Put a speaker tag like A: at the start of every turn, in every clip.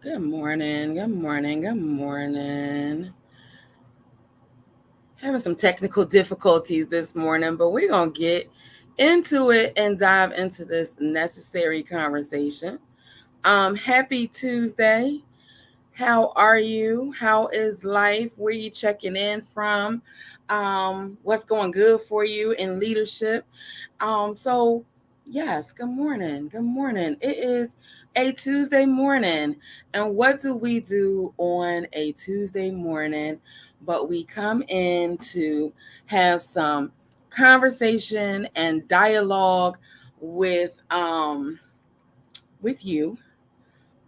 A: Good morning, good morning, good morning. Having some technical difficulties this morning, but we're going to get into it and dive into this necessary conversation. Happy Tuesday. How are you? How is life? Where you checking in from? What's going good for you in leadership? So yes, good morning. Good morning. It is a Tuesday morning. And what do we do on a Tuesday morning? But we come in to have some conversation and dialogue with with you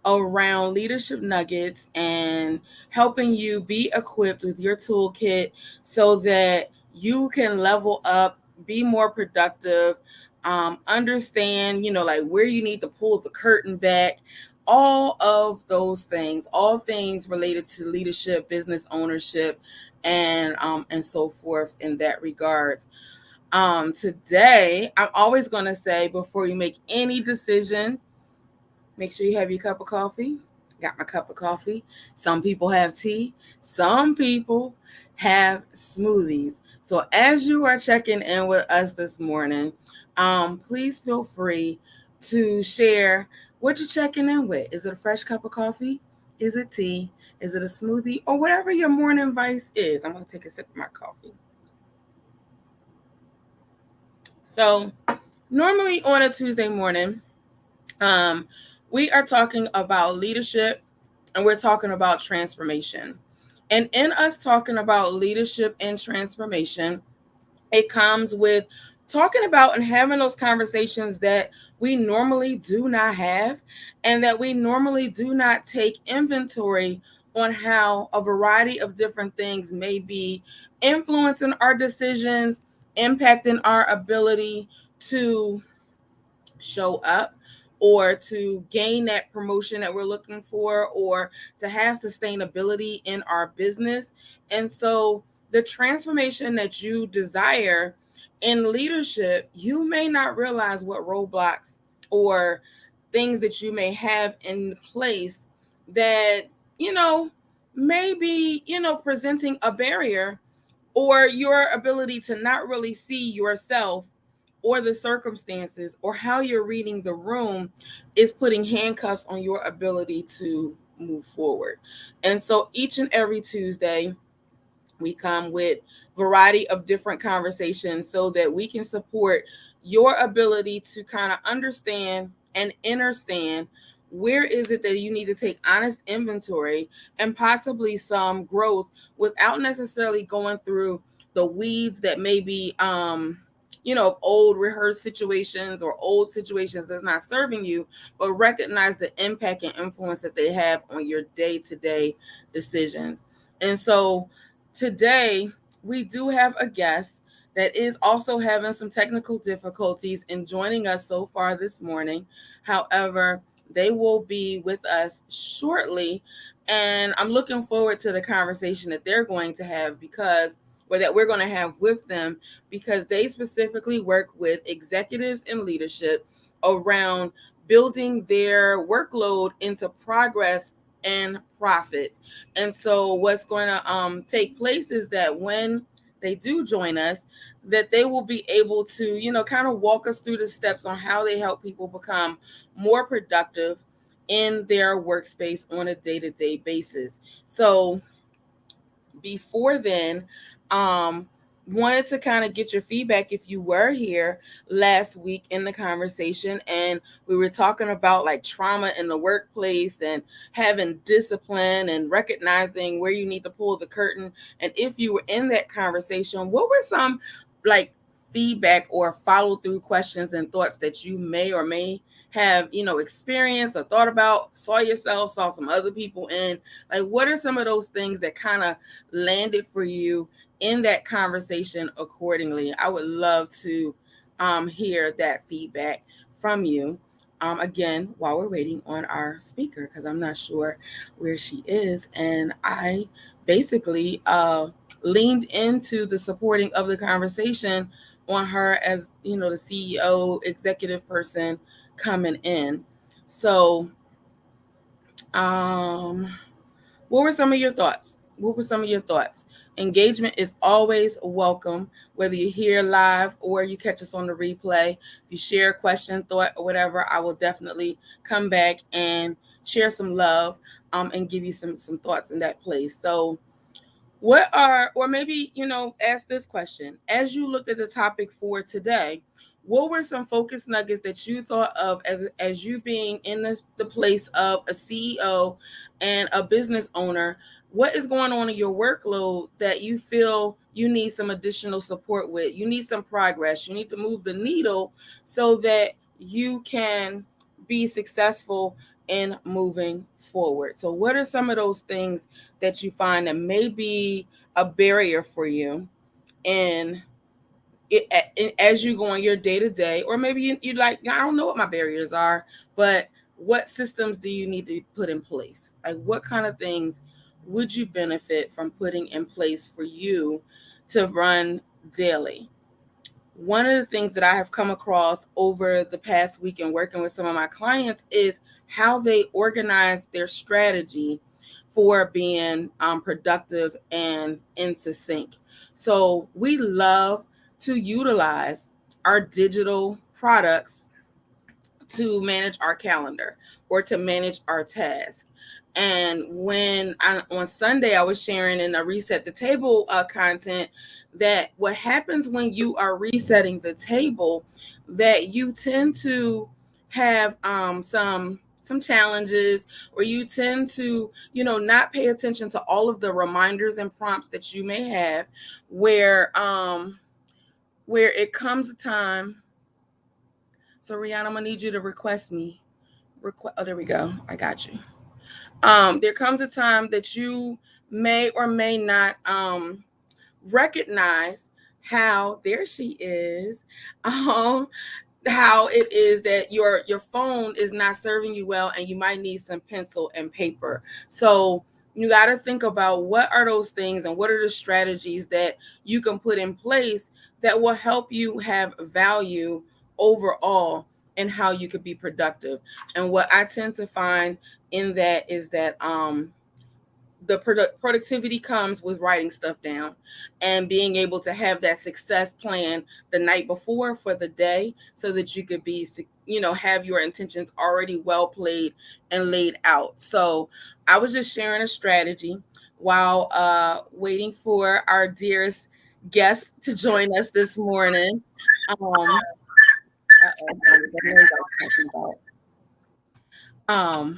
A: around leadership nuggets and helping you be equipped with your toolkit so that you can level up, be more productive, understand, like where you need to pull the curtain back, all of those things, all things related to leadership, business ownership, and so forth in that regards. Today, I'm always going to say before you make any decision, make sure you have your cup of coffee. Got my cup of coffee. Some people have tea. Some people have smoothies. So as you are checking in with us this morning, please feel free to share what you're checking in with. Is it a fresh cup of coffee? Is it tea? Is it a smoothie? Or whatever your morning vice is. I'm going to take a sip of my coffee. So normally on a Tuesday morning, um, we are talking about leadership and we're talking about transformation. And in us talking about leadership and transformation, it comes with talking about and having those conversations that we normally do not have and that we normally do not take inventory on how a variety of different things may be influencing our decisions, impacting our ability to show up or to gain that promotion that we're looking for or to have sustainability in our business. And so the transformation that you desire in leadership, you may not realize what roadblocks or things that you may have in place that, you know, may be, presenting a barrier or your ability to not really see yourself or the circumstances or how you're reading the room is putting handcuffs on your ability to move forward. And so each and every Tuesday, we come with variety of different conversations so that we can support your ability to kind of understand and understand where is it that you need to take honest inventory and possibly some growth without necessarily going through the weeds that may be old rehearsed situations or old situations that's not serving you, but recognize the impact and influence that they have on your day-to-day decisions. And so today, we do have a guest that is also having some technical difficulties in joining us so far this morning. However, they will be with us shortly, and I'm looking forward to the conversation that they're going to have or that we're going to have with them because they specifically work with executives and leadership around building their workload into progress and profits. And so what's going to take place is that when they do join us, that they will be able to, kind of walk us through the steps on how they help people become more productive in their workspace on a day-to-day basis. So before then, um, wanted to kind of get your feedback if you were here last week in the conversation and we were talking about like trauma in the workplace and having discipline and recognizing where you need to pull the curtain. And if you were in that conversation, what were some like feedback or follow through questions and thoughts that you may or may have experienced or thought about, saw yourself, saw some other people in, like what are some of those things that kind of landed for you in that conversation accordingly? I would love to hear that feedback from you. Again, while we're waiting on our speaker, because I'm not sure where she is. And I basically leaned into the supporting of the conversation on her as, the CEO, executive person coming in. So What were some of your thoughts? What were some of your thoughts? Engagement is always welcome, whether you're here live or you catch us on the replay. If you share a question, thought, or whatever, I will definitely come back and share some love and give you some thoughts in that place. So what are, or maybe, ask this question. As you looked at the topic for today, what were some focus nuggets that you thought of as you being in the place of a CEO and a business owner? What is going on in your workload that you feel you need some additional support with? You need some progress. You need to move the needle so that you can be successful in moving forward. So, what are some of those things that you find that may be a barrier for you in as you go on your day to day, or maybe you like, I don't know what my barriers are, but what systems do you need to put in place? Like, what kind of things would you benefit from putting in place for you to run daily? One of the things that I have come across over the past week in working with some of my clients is how they organize their strategy for being productive and in sync. So we love to utilize our digital products to manage our calendar or to manage our task. And on Sunday, I was sharing in a Reset the Table content that what happens when you are resetting the table, that you tend to have some challenges, or you tend to not pay attention to all of the reminders and prompts that you may have, where it comes a time. So Rihanna, I'm gonna need you to request me. Oh, there we go. I got you. There comes a time that you may or may not recognize how, there she is, how it is that your phone is not serving you well, and you might need some pencil and paper. So you got to think about what are those things and what are the strategies that you can put in place that will help you have value overall and how you could be productive. And what I tend to find in that is that the productivity comes with writing stuff down and being able to have that success plan the night before for the day, so that you could be, have your intentions already well played and laid out. So I was just sharing a strategy while waiting for our dearest guest to join us this morning. Um,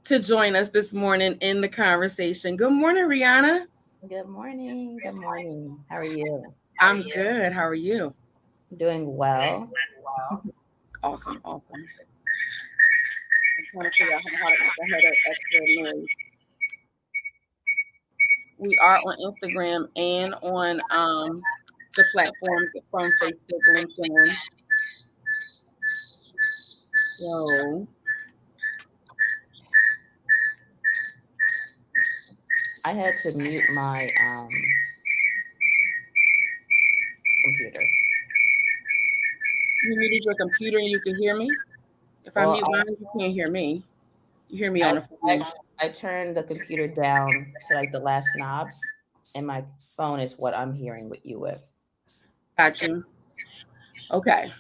A: to join us this morning in the conversation. Good morning, Rihanna.
B: Good morning. Good morning. How are you?
A: I'm good. How are you?
B: Doing well.
A: Awesome. I'm trying to figure out how to get that extra noise. We are on Instagram and on the platforms from Facebook, LinkedIn. So
B: I had to mute my computer.
A: you muted your computer and you can hear me? If I mute mine, you can't hear me. You hear me on the phone.
B: I turned the computer down to like the last knob, and my phone is what I'm hearing with you with.
A: Got you. Okay.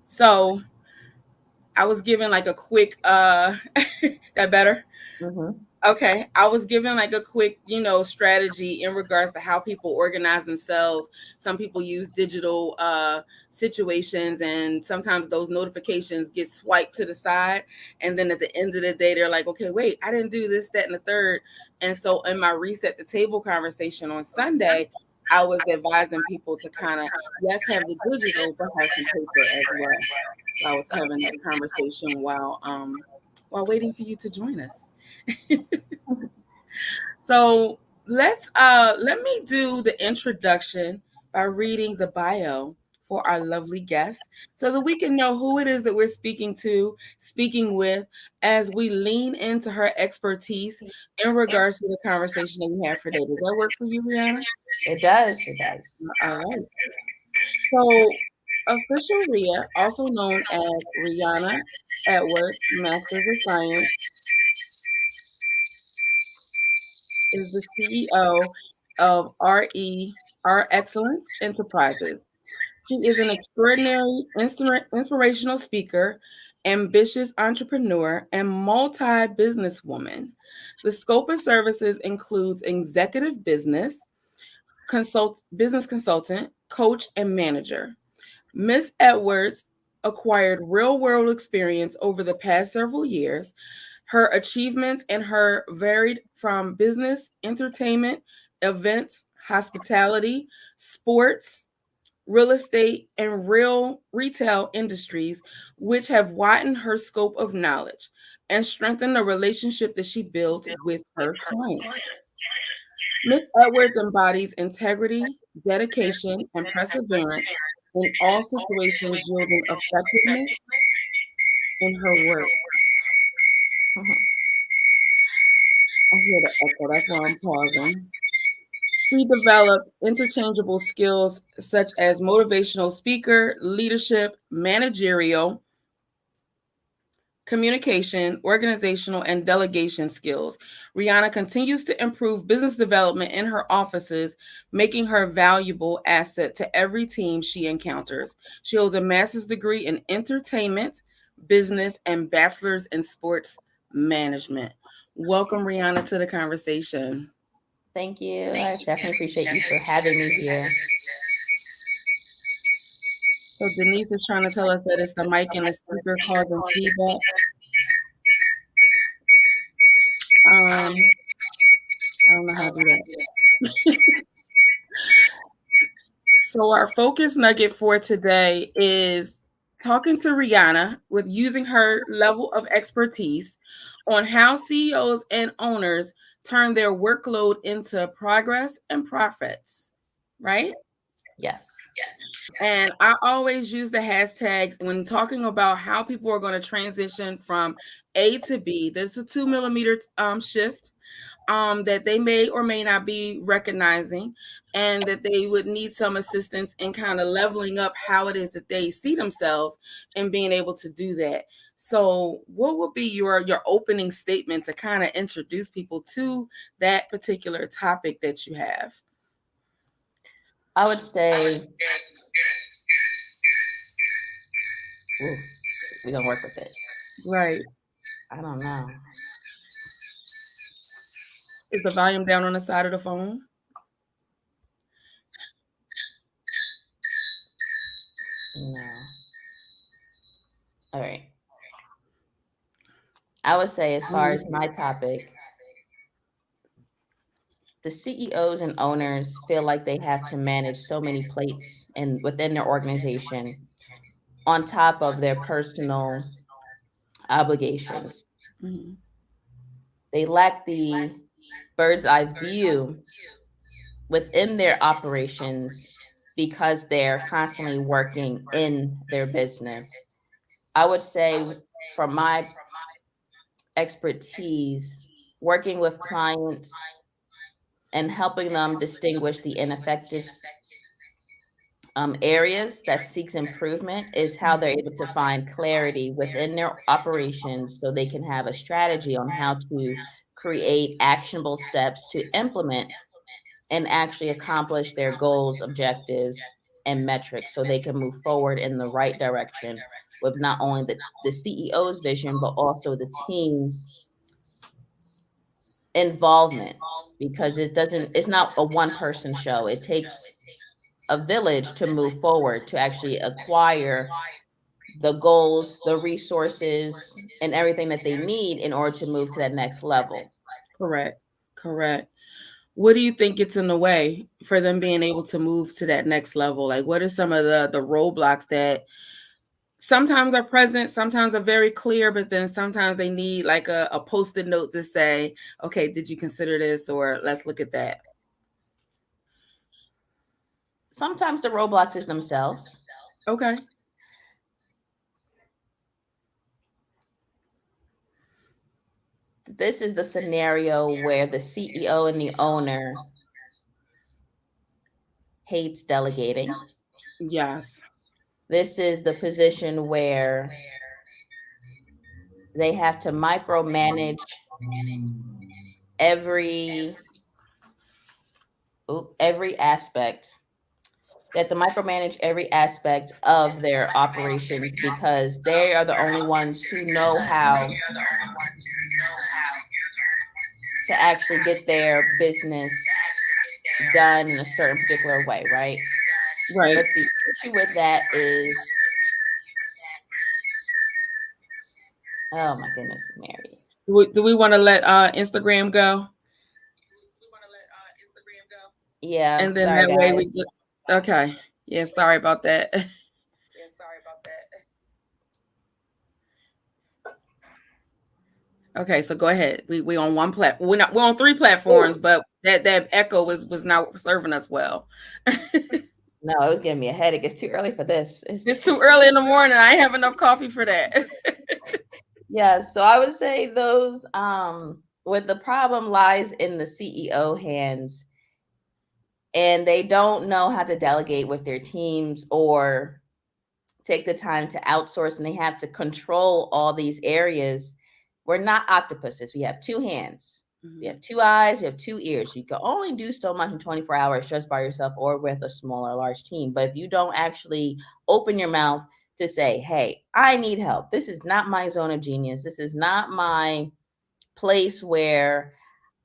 A: So I was given like a quick that better?
B: Mm-hmm.
A: Okay, I was given like a quick, strategy in regards to how people organize themselves. Some people use digital situations, and sometimes those notifications get swiped to the side. And then at the end of the day, they're like, okay, wait, I didn't do this, that, and the third. And so in my Reset the Table conversation on Sunday, I was advising people to kind of, yes, have the digital, but have some paper as well. So I was having that conversation while waiting for you to join us. So let me do the introduction by reading the bio for our lovely guests, so that we can know who it is that we're speaking with, as we lean into her expertise in regards to the conversation that we have for today. Does that work for you, Rihanna?
B: It does. It does.
A: All right. So Official Ria, also known as Riahna Edwards, Masters of Science, is the CEO of RE Excellence Enterprises. She is an extraordinary inspirational speaker, ambitious entrepreneur, and multi businesswoman. The scope of services includes executive business consultant, coach, and manager. Miss Edwards acquired real world experience over the past several years. Her achievements and her varied from business, entertainment, events, hospitality, sports, real estate, and real retail industries, which have widened her scope of knowledge and strengthened the relationship that she builds with her clients. Miss Edwards embodies integrity, dedication, and perseverance in all situations, yielding effectiveness in her work.
B: Mhm.
A: I hear the echo, that's why I'm pausing. She developed interchangeable skills such as motivational speaker, leadership, managerial, communication, organizational, and delegation skills. Rihanna continues to improve business development in her offices, making her a valuable asset to every team she encounters. She holds a master's degree in entertainment, business, and bachelor's in sports management. Welcome, Rihanna, to the conversation.
B: Thank you. I definitely appreciate you for having me here.
A: So Denise is trying to tell us that it's the mic and the speaker causing feedback. I don't know how to do that. So our focus nugget for today is talking to Rihanna with using her level of expertise on how CEOs and owners turn their workload into progress and profits, right?
B: Yes.
A: And I always use the hashtags when talking about how people are going to transition from A to B. There's a 2 millimeter shift that they may or may not be recognizing, and that they would need some assistance in kind of leveling up how it is that they see themselves and being able to do that. So, what would be your opening statement to kind of introduce people to that particular topic that you have?
B: I would say, ooh, we don't work with it.
A: Right.
B: I don't know.
A: Is the volume down on the side of the phone?
B: No. All right. I would say, as far as my topic, the CEOs and owners feel like they have to manage so many plates and within their organization on top of their personal obligations.
A: Mhm.
B: They lack the bird's eye view within their operations because they're constantly working in their business. I would say, from my expertise, working with clients and helping them distinguish the ineffective areas that seeks improvement is how they're able to find clarity within their operations so they can have a strategy on how to create actionable steps to implement and actually accomplish their goals, objectives, and metrics so they can move forward in the right direction with not only the CEO's vision, but also the team's involvement, because it's not a one person show. It takes a village to move forward, to actually acquire the goals, the resources, and everything that they need in order to move to that next level.
A: Correct. Correct. What do you think gets in the way for them being able to move to that next level? Like, what are some of the roadblocks that sometimes are present, sometimes are very clear, but then sometimes they need like a post-it note to say, okay, did you consider this, or let's look at that?
B: Sometimes the roadblocks is themselves.
A: Okay.
B: This is the scenario where the CEO and the owner hates delegating.
A: Yes.
B: This is the position where they have to micromanage every every aspect. They have to micromanage every aspect of their operations because they are the only ones who know how to actually get their business done in a certain particular way, right?
A: Right.
B: But the issue with that is, oh my goodness, Mary.
A: Do we want to let Instagram go?
B: Yeah,
A: And then
B: sorry
A: that way
B: guys.
A: we just, okay. Yeah, sorry about that. Okay, so go ahead. We on one platform. We're on three platforms,
B: Ooh,
A: but that echo was not serving us well.
B: no, it was giving me a headache. It's too early for this.
A: It's too early in the morning. I ain't have enough coffee for that.
B: Yeah, so I would say those where the problem lies in the CEO hands, and they don't know how to delegate with their teams or take the time to outsource, and they have to control all these areas. We're not octopuses. We have two hands. We have two eyes, we have two ears. You can only do so much in 24 hours just by yourself or with a small or large team. But if you don't actually open your mouth to say, hey, I need help. This is not my zone of genius. This is not my place where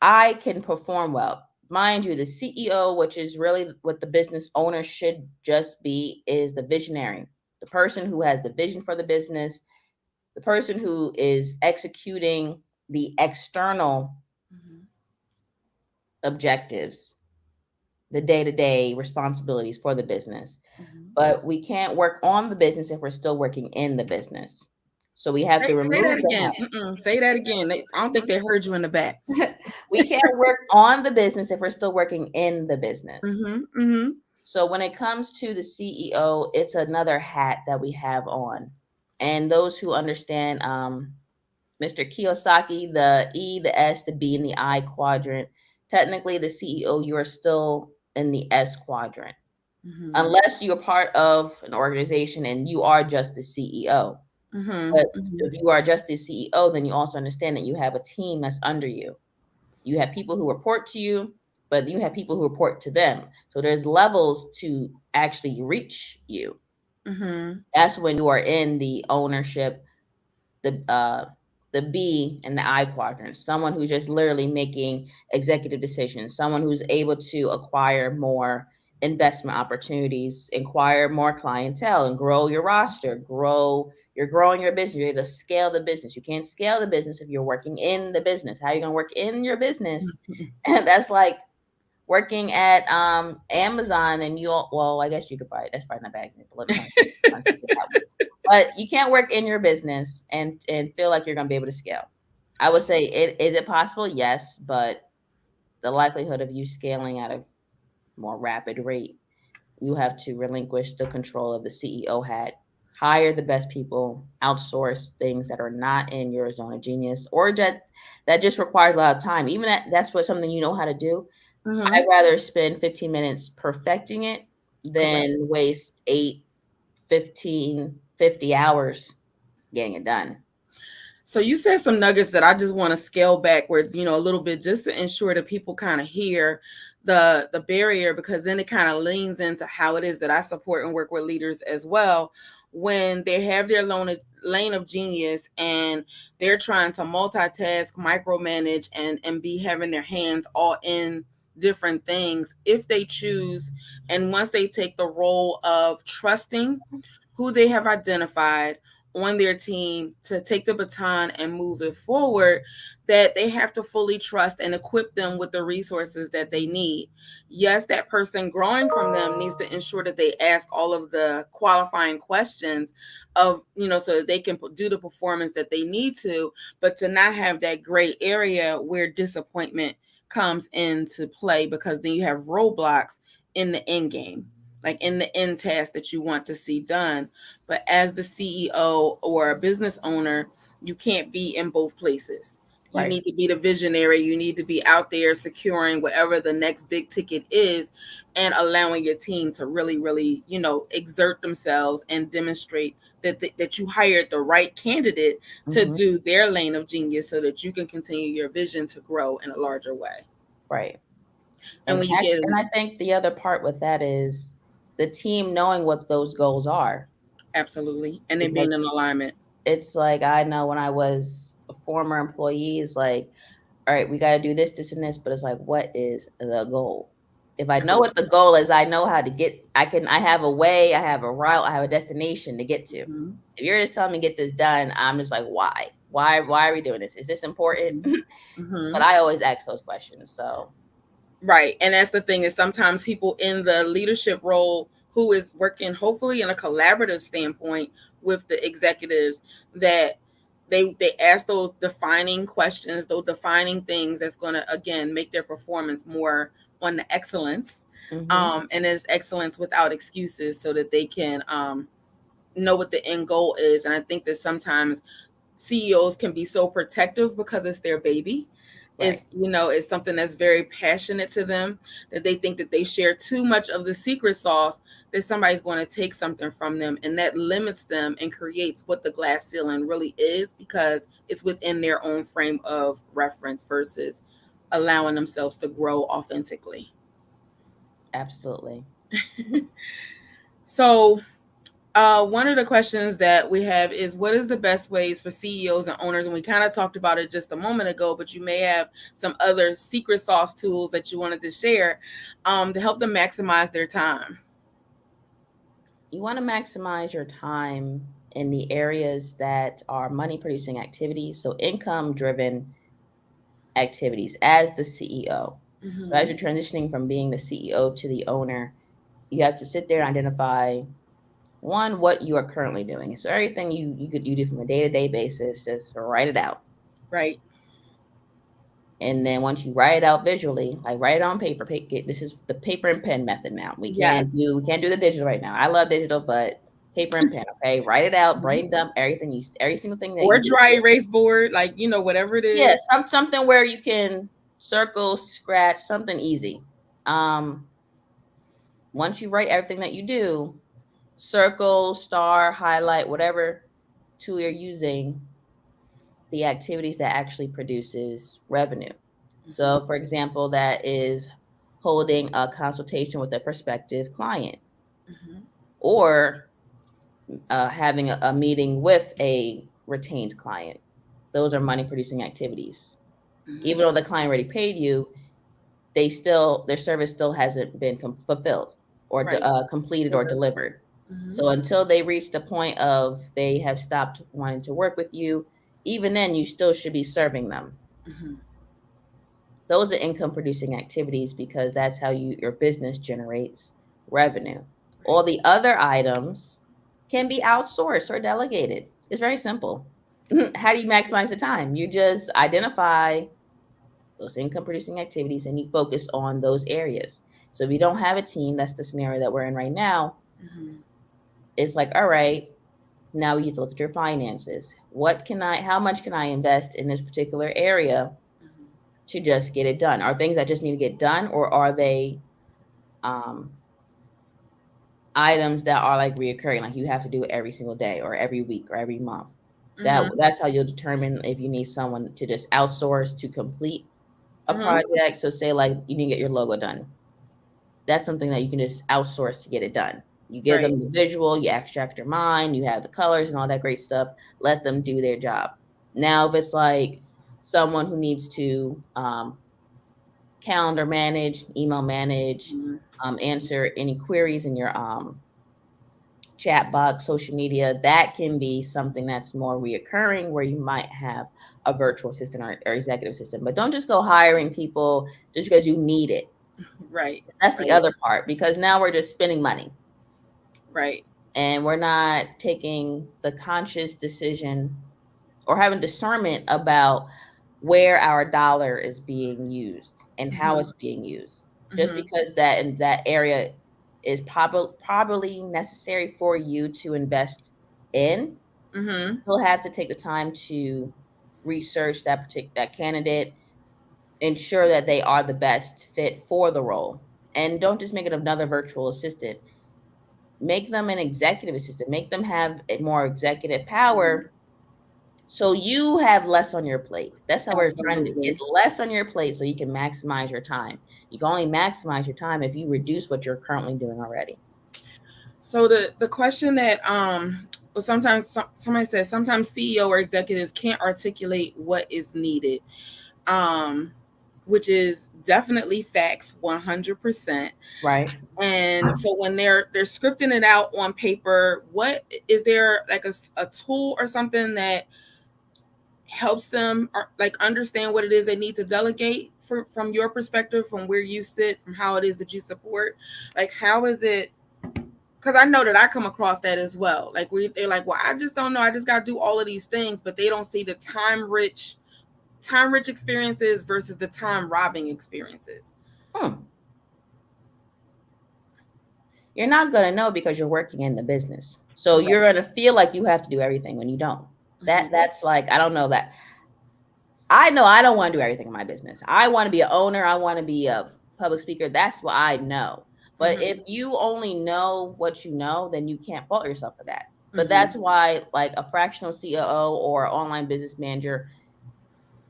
B: I can perform well. Mind you, the CEO, which is really what the business owner should just be, is the visionary, the person who has the vision for the business, the person who is executing the external objectives, the day-to-day responsibilities for the business. But we can't work on the business if we're still working in the business. So we have to
A: Say that
B: remove the
A: again. Say that again. I don't think they heard you in the back.
B: we can't work on the business if we're still working in the business. So when it comes to the CEO, it's another hat that we have on. And those who understand Mr. Kiyosaki, the E, the S, the B, and the I quadrant, technically the CEO, you are still in the S quadrant. Unless you're part of an organization and you are just the CEO. But if you are just the CEO, then you also understand that you have a team that's under you. You have people who report to you, but you have people who report to them. So there's levels to actually reach you. That's when you are in the ownership, the B and the I quadrant. Someone who's just literally making executive decisions. Someone who's able to acquire more investment opportunities, acquire more clientele, and grow your roster. You're growing your business. You're able to scale the business. You can't scale the business if you're working in the business. How are you going to work in your business? And that's like working at Amazon, and well, I guess you could probably, that's probably not a bad example. But you can't work in your business and feel like you're going to be able to scale. I would say, is it possible? Yes, but the likelihood of you scaling at a more rapid rate, you have to relinquish the control of the CEO hat, hire the best people, outsource things that are not in your zone of genius, or that just requires a lot of time. Even that's what something you know how to do. I'd rather spend 15 minutes perfecting it than waste 8, 15, 50 hours getting it done.
A: So you said some nuggets that I just want to scale backwards, a little bit, just to ensure that people kind of hear the barrier, because then it kind of leans into how it is that I support and work with leaders as well. When they have their lane of genius and they're trying to multitask, micromanage, and be having their hands all in different things, if they choose, and once they take the role of trusting who they have identified on their team to take the baton and move it forward, that they have to fully trust and equip them with the resources that they need. Yes, that person growing from them needs to ensure that they ask all of the qualifying questions of, so that they can do the performance that they need to, but to not have that gray area where disappointment comes into play, because then you have roadblocks in the end game, like in the end task that you want to see done. But as the CEO or a business owner, you can't be in both places. You
B: Right.
A: need to be the visionary. You need to be out there securing whatever the next big ticket is, and allowing your team to really, really, exert themselves and demonstrate that you hired the right candidate to do their lane of genius, so that you can continue your vision to grow in a larger way.
B: Right.
A: And when you get
B: And I think the other part with that is the team knowing what those goals are.
A: absolutely, and then
B: Because
A: being in alignment.
B: it's like, I know when I was a former employee, it's like, all right, we got to do this, and this, but it's like, what is the goal? If I know what the goal is, I know how to get, I have a way, I have a route, I have a destination to get to.
A: Mm-hmm.
B: If you're just telling me get this done, I'm just like, why? Why are we doing this? Is this important?
A: Mm-hmm.
B: But I always ask those questions. So
A: Right. And that's the thing, is sometimes people in the leadership role who is working hopefully in a collaborative standpoint with the executives, that they ask those defining questions, those defining things that's going to again make their performance more on the excellence. And it's excellence without excuses, so that they can know what the end goal is. And I think that sometimes CEOs can be so protective because it's their baby.
B: right.
A: It's something that's very passionate to them, that they think that they share too much of the secret sauce, that somebody's going to take something from them, and that limits them and creates what the glass ceiling really is, because it's within their own frame of reference versus allowing themselves to grow authentically.
B: Absolutely.
A: So one of the questions that we have is, what is the best ways for CEOs and owners? And we kind of talked about it just a moment ago, but you may have some other secret sauce tools that you wanted to share to help them maximize their time.
B: You want to maximize your time in the areas that are money producing activities, so income driven activities as the CEO.
A: Mm-hmm.
B: So as you're transitioning from being the CEO to the owner, you have to sit there and identify, one, what you are currently doing. So everything you do from a day-to-day basis, just write it out.
A: Right.
B: And then once you write it out visually, like write it on paper. This is the paper and pen method now. We can't do the digital right now. I love digital, but paper and pen. Okay, write it out, brain dump every single thing that
A: Or
B: you do.
A: dry erase board, like, whatever it is.
B: Yeah, something where you can circle, scratch, something easy. Once you write everything that you do, circle, star, highlight, whatever tool you're using, the activities that actually produces revenue. So, for example, that is holding a consultation with a prospective client, or having a meeting with a retained client. Those are money producing activities. Even though the client already paid you, their service still hasn't been fulfilled or completed or delivered. So until they reach the point of they have stopped wanting to work with you, even then you still should be serving them. Those are income producing activities, because that's how your business generates revenue. All the other items can be outsourced or delegated. It's very simple. How do you maximize the time? You just identify those income producing activities and you focus on those areas. So if you don't have a team, that's the scenario that we're in right now. It's like, all right, now you have to look at your finances. How much can I invest in this particular area to just get it done? Are things that just need to get done, or are they items that are like reoccurring, like you have to do it every single day or every week or every month? That's how you'll determine if you need someone to just outsource to complete a project. So say like you need to get your logo done. That's something that you can just outsource to get it done. You give them the visual, you extract their mind, you have the colors and all that great stuff. Let them do their job. Now, if it's like someone who needs to calendar manage, email manage, answer any queries in your chat box, social media, that can be something that's more reoccurring, where you might have a virtual assistant or executive assistant. But don't just go hiring people just because you need it.
A: Right.
B: That's the other part, because now we're just spending money.
A: Right.
B: And we're not taking the conscious decision or having discernment about where our dollar is being used and how it's being used. Just because that in that area is probably necessary for you to invest in, you'll have to take the time to research that candidate, ensure that they are the best fit for the role, and don't just make it another virtual assistant. Make them an executive assistant. Make them have more executive power So you have less on your plate. That's how we're trying to get
A: Absolutely.
B: less on your plate so you can maximize your time. You can only maximize your time if you reduce what you're currently doing already.
A: So the question that well, sometimes somebody says sometimes CEO or executives can't articulate what is needed, um, which is definitely facts 100%.
B: Right.
A: And so when they're scripting it out on paper, what is there like a tool or something that helps them like understand what it is they need to delegate from your perspective, from where you sit, from how it is that you support, like how is it, because I know that I come across that as well. Like they're like, well, I just don't know. I just got to do all of these things, but they don't see the time rich experiences versus the time robbing experiences.
B: Hmm. You're not going to know because you're working in the business. So
A: Correct.
B: you're going to feel like you have to do everything when you don't.
A: Mm-hmm.
B: That's like, I don't know that. I know I don't want to do everything in my business. I want to be an owner. I want to be a public speaker. That's what I know. But
A: Mm-hmm.
B: if you only know what you know, then you can't fault yourself for that. But
A: Mm-hmm.
B: that's why, like, a fractional COO or online business manager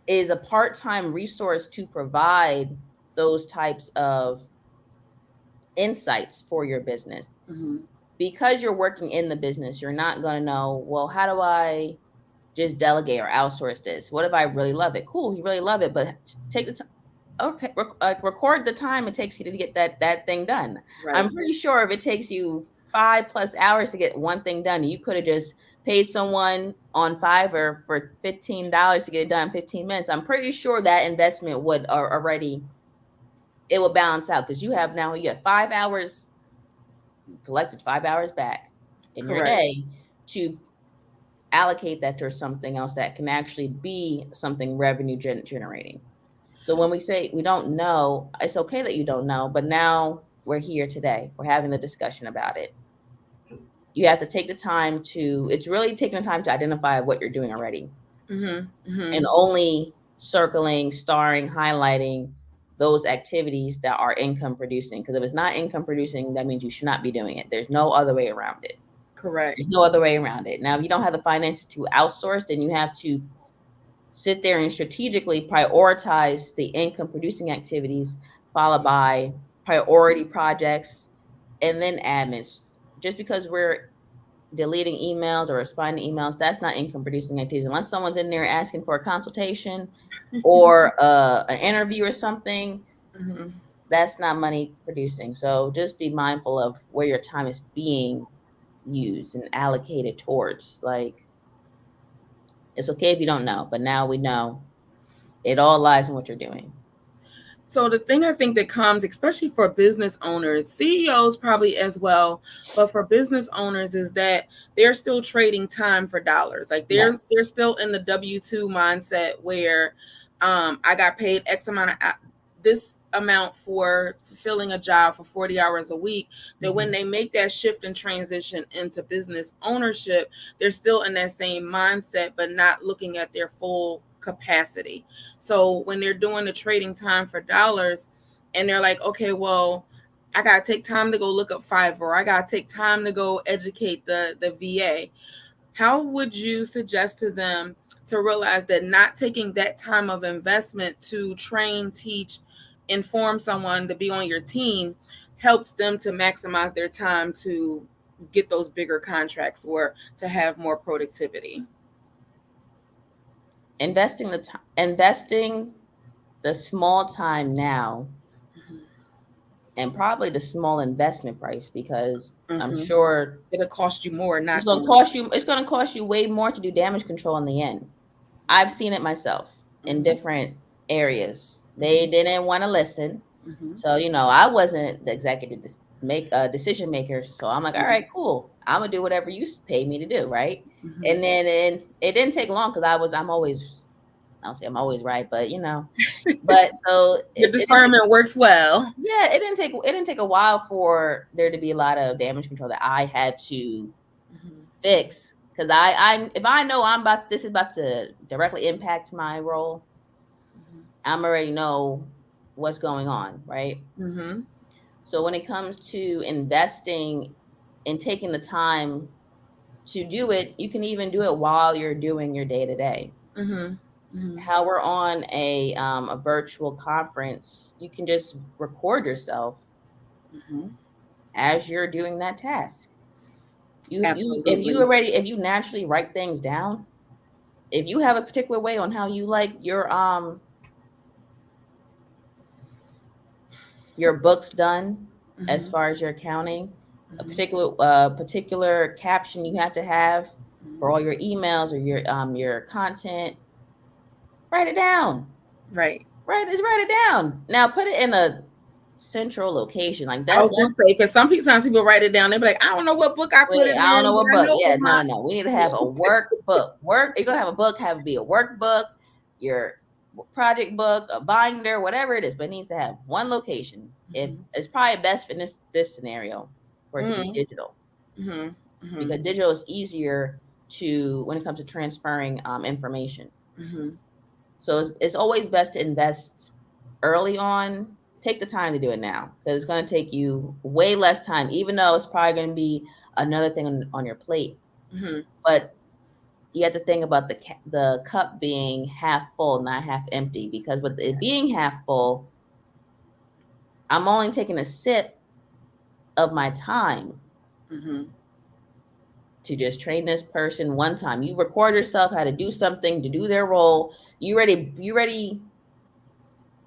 B: is a part-time resource to provide those types of insights for your business.
A: Mm-hmm.
B: Because you're working in the business, you're not going to know, well, how do I just delegate or outsource this? What if I really love it? Cool, you really love it, but take the time. Okay, record the time it takes you to get that thing done.
A: Right.
B: I'm pretty sure if it takes you 5+ hours to get one thing done, you could have just paid someone on Fiverr for $15 to get it done in 15 minutes. I'm pretty sure that investment would already, it will balance out because you have 5 hours collected, 5 hours back in your
A: Correct.
B: day to allocate that to something else that can actually be something revenue generating. So when we say we don't know, it's okay that you don't know, but now we're here today. We're having the discussion about it. You have to take the time to, it's really taking the time to identify what you're doing already
A: Mm-hmm. Mm-hmm.
B: and only circling, starring, highlighting those activities that are income producing. Because if it's not income producing, that means you should not be doing it. There's no other way around it.
A: Correct.
B: There's no other way around it. Now, if you don't have the finances to outsource, then you have to sit there and strategically prioritize the income producing activities, followed by priority projects, and then admins. Just because we're deleting emails or responding to emails, that's not income producing activities. Unless someone's in there asking for a consultation or an interview or something,
A: Mm-hmm.
B: that's not money producing. So just be mindful of where your time is being used and allocated towards. Like, it's okay if you don't know, but now we know it all lies in what you're doing.
A: So the thing I think that comes, especially for business owners, CEOs probably as well, but for business owners, is that they're still trading time for dollars. Like
B: Yes.
A: they're still in the W-2 mindset where I got paid X amount of this amount for fulfilling a job for 40 hours a week. That when
B: Mhm.
A: they make that shift and transition into business ownership, they're still in that same mindset, but not looking at their full capacity. So when they're doing the trading time for dollars and they're like, okay, well, I gotta take time to go look up Fiverr, or I gotta take time to go educate the VA. How would you suggest to them to realize that not taking that time of investment to train, teach, inform someone to be on your team helps them to maximize their time to get those bigger contracts or to have more productivity?
B: Investing the small time now and probably the small investment price because I'm
A: Mm-hmm.
B: sure
A: It'll cost you more
B: it's
A: not
B: going to
A: doing
B: cost you it's going to cost you way more to do damage control in the end. I've seen it myself
A: it.
B: in
A: Mm-hmm.
B: different areas. They
A: Mm-hmm.
B: didn't want to listen.
A: Mm-hmm.
B: So, I wasn't the executive decision maker. So I'm like, all right, cool. I'm gonna do whatever you pay me to do, right?
A: Mm-hmm.
B: And it didn't take long because I'm always, I don't say I'm always right, but but so
A: Your
B: it didn't take,
A: discernment works well.
B: yeah, it didn't take a while for there to be a lot of damage control that I had to
A: Mm-hmm.
B: fix because I if I know this is about to directly impact my role, I'm already know what's going on, right?
A: Mm-hmm.
B: So when it comes to investing and taking the time to do it, you can even do it while you're doing your day-to-day. How we're on a virtual conference, you can just record yourself as you're doing that task.
A: Absolutely.
B: If you naturally write things down, if you have a particular way on how you like your books done, as far as your accounting, a particular caption you have to have for all your emails or your content, write it down.
A: Right.
B: Write it down. Now put it in a central location like
A: I
B: that.
A: was gonna say, because sometimes people write it down. They be like, I don't know what book I put
B: Wait,
A: it
B: I don't know
A: in, but
B: what
A: I
B: book.
A: know it
B: Yeah,
A: was
B: no,
A: my.
B: no, no. We need to have a workbook. You're gonna have a book. Have it be a workbook, your project book, a binder, whatever it is. But it needs to have one location. If it's probably best in this scenario for it to be digital, because digital is easier to when it comes to transferring information. So it's always best to invest early on. Take the time to do it now because it's going to take you way less time, even though it's probably going to be another thing on your plate. But you have to think about the cup being half full, not half empty, because with it being half full, I'm only taking a sip of my time to just train this person one time. You record yourself how to do something, to do their role. You already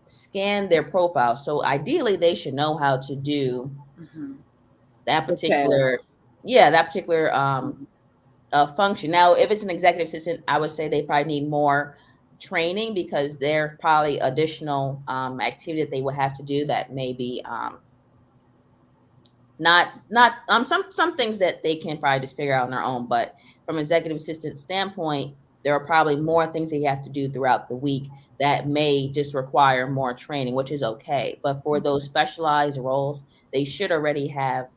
B: scan their profile. So ideally they should know how to do that
A: The task.
B: particular, function. Now, if it's an executive assistant, I would say they probably need more training because there probably additional activity that they will have to do that may be not some things that they can probably just figure out on their own. But from an executive assistant standpoint, there are probably more things that you have to do throughout the week that may just require more training, which is okay. But for those specialized roles, they should already have,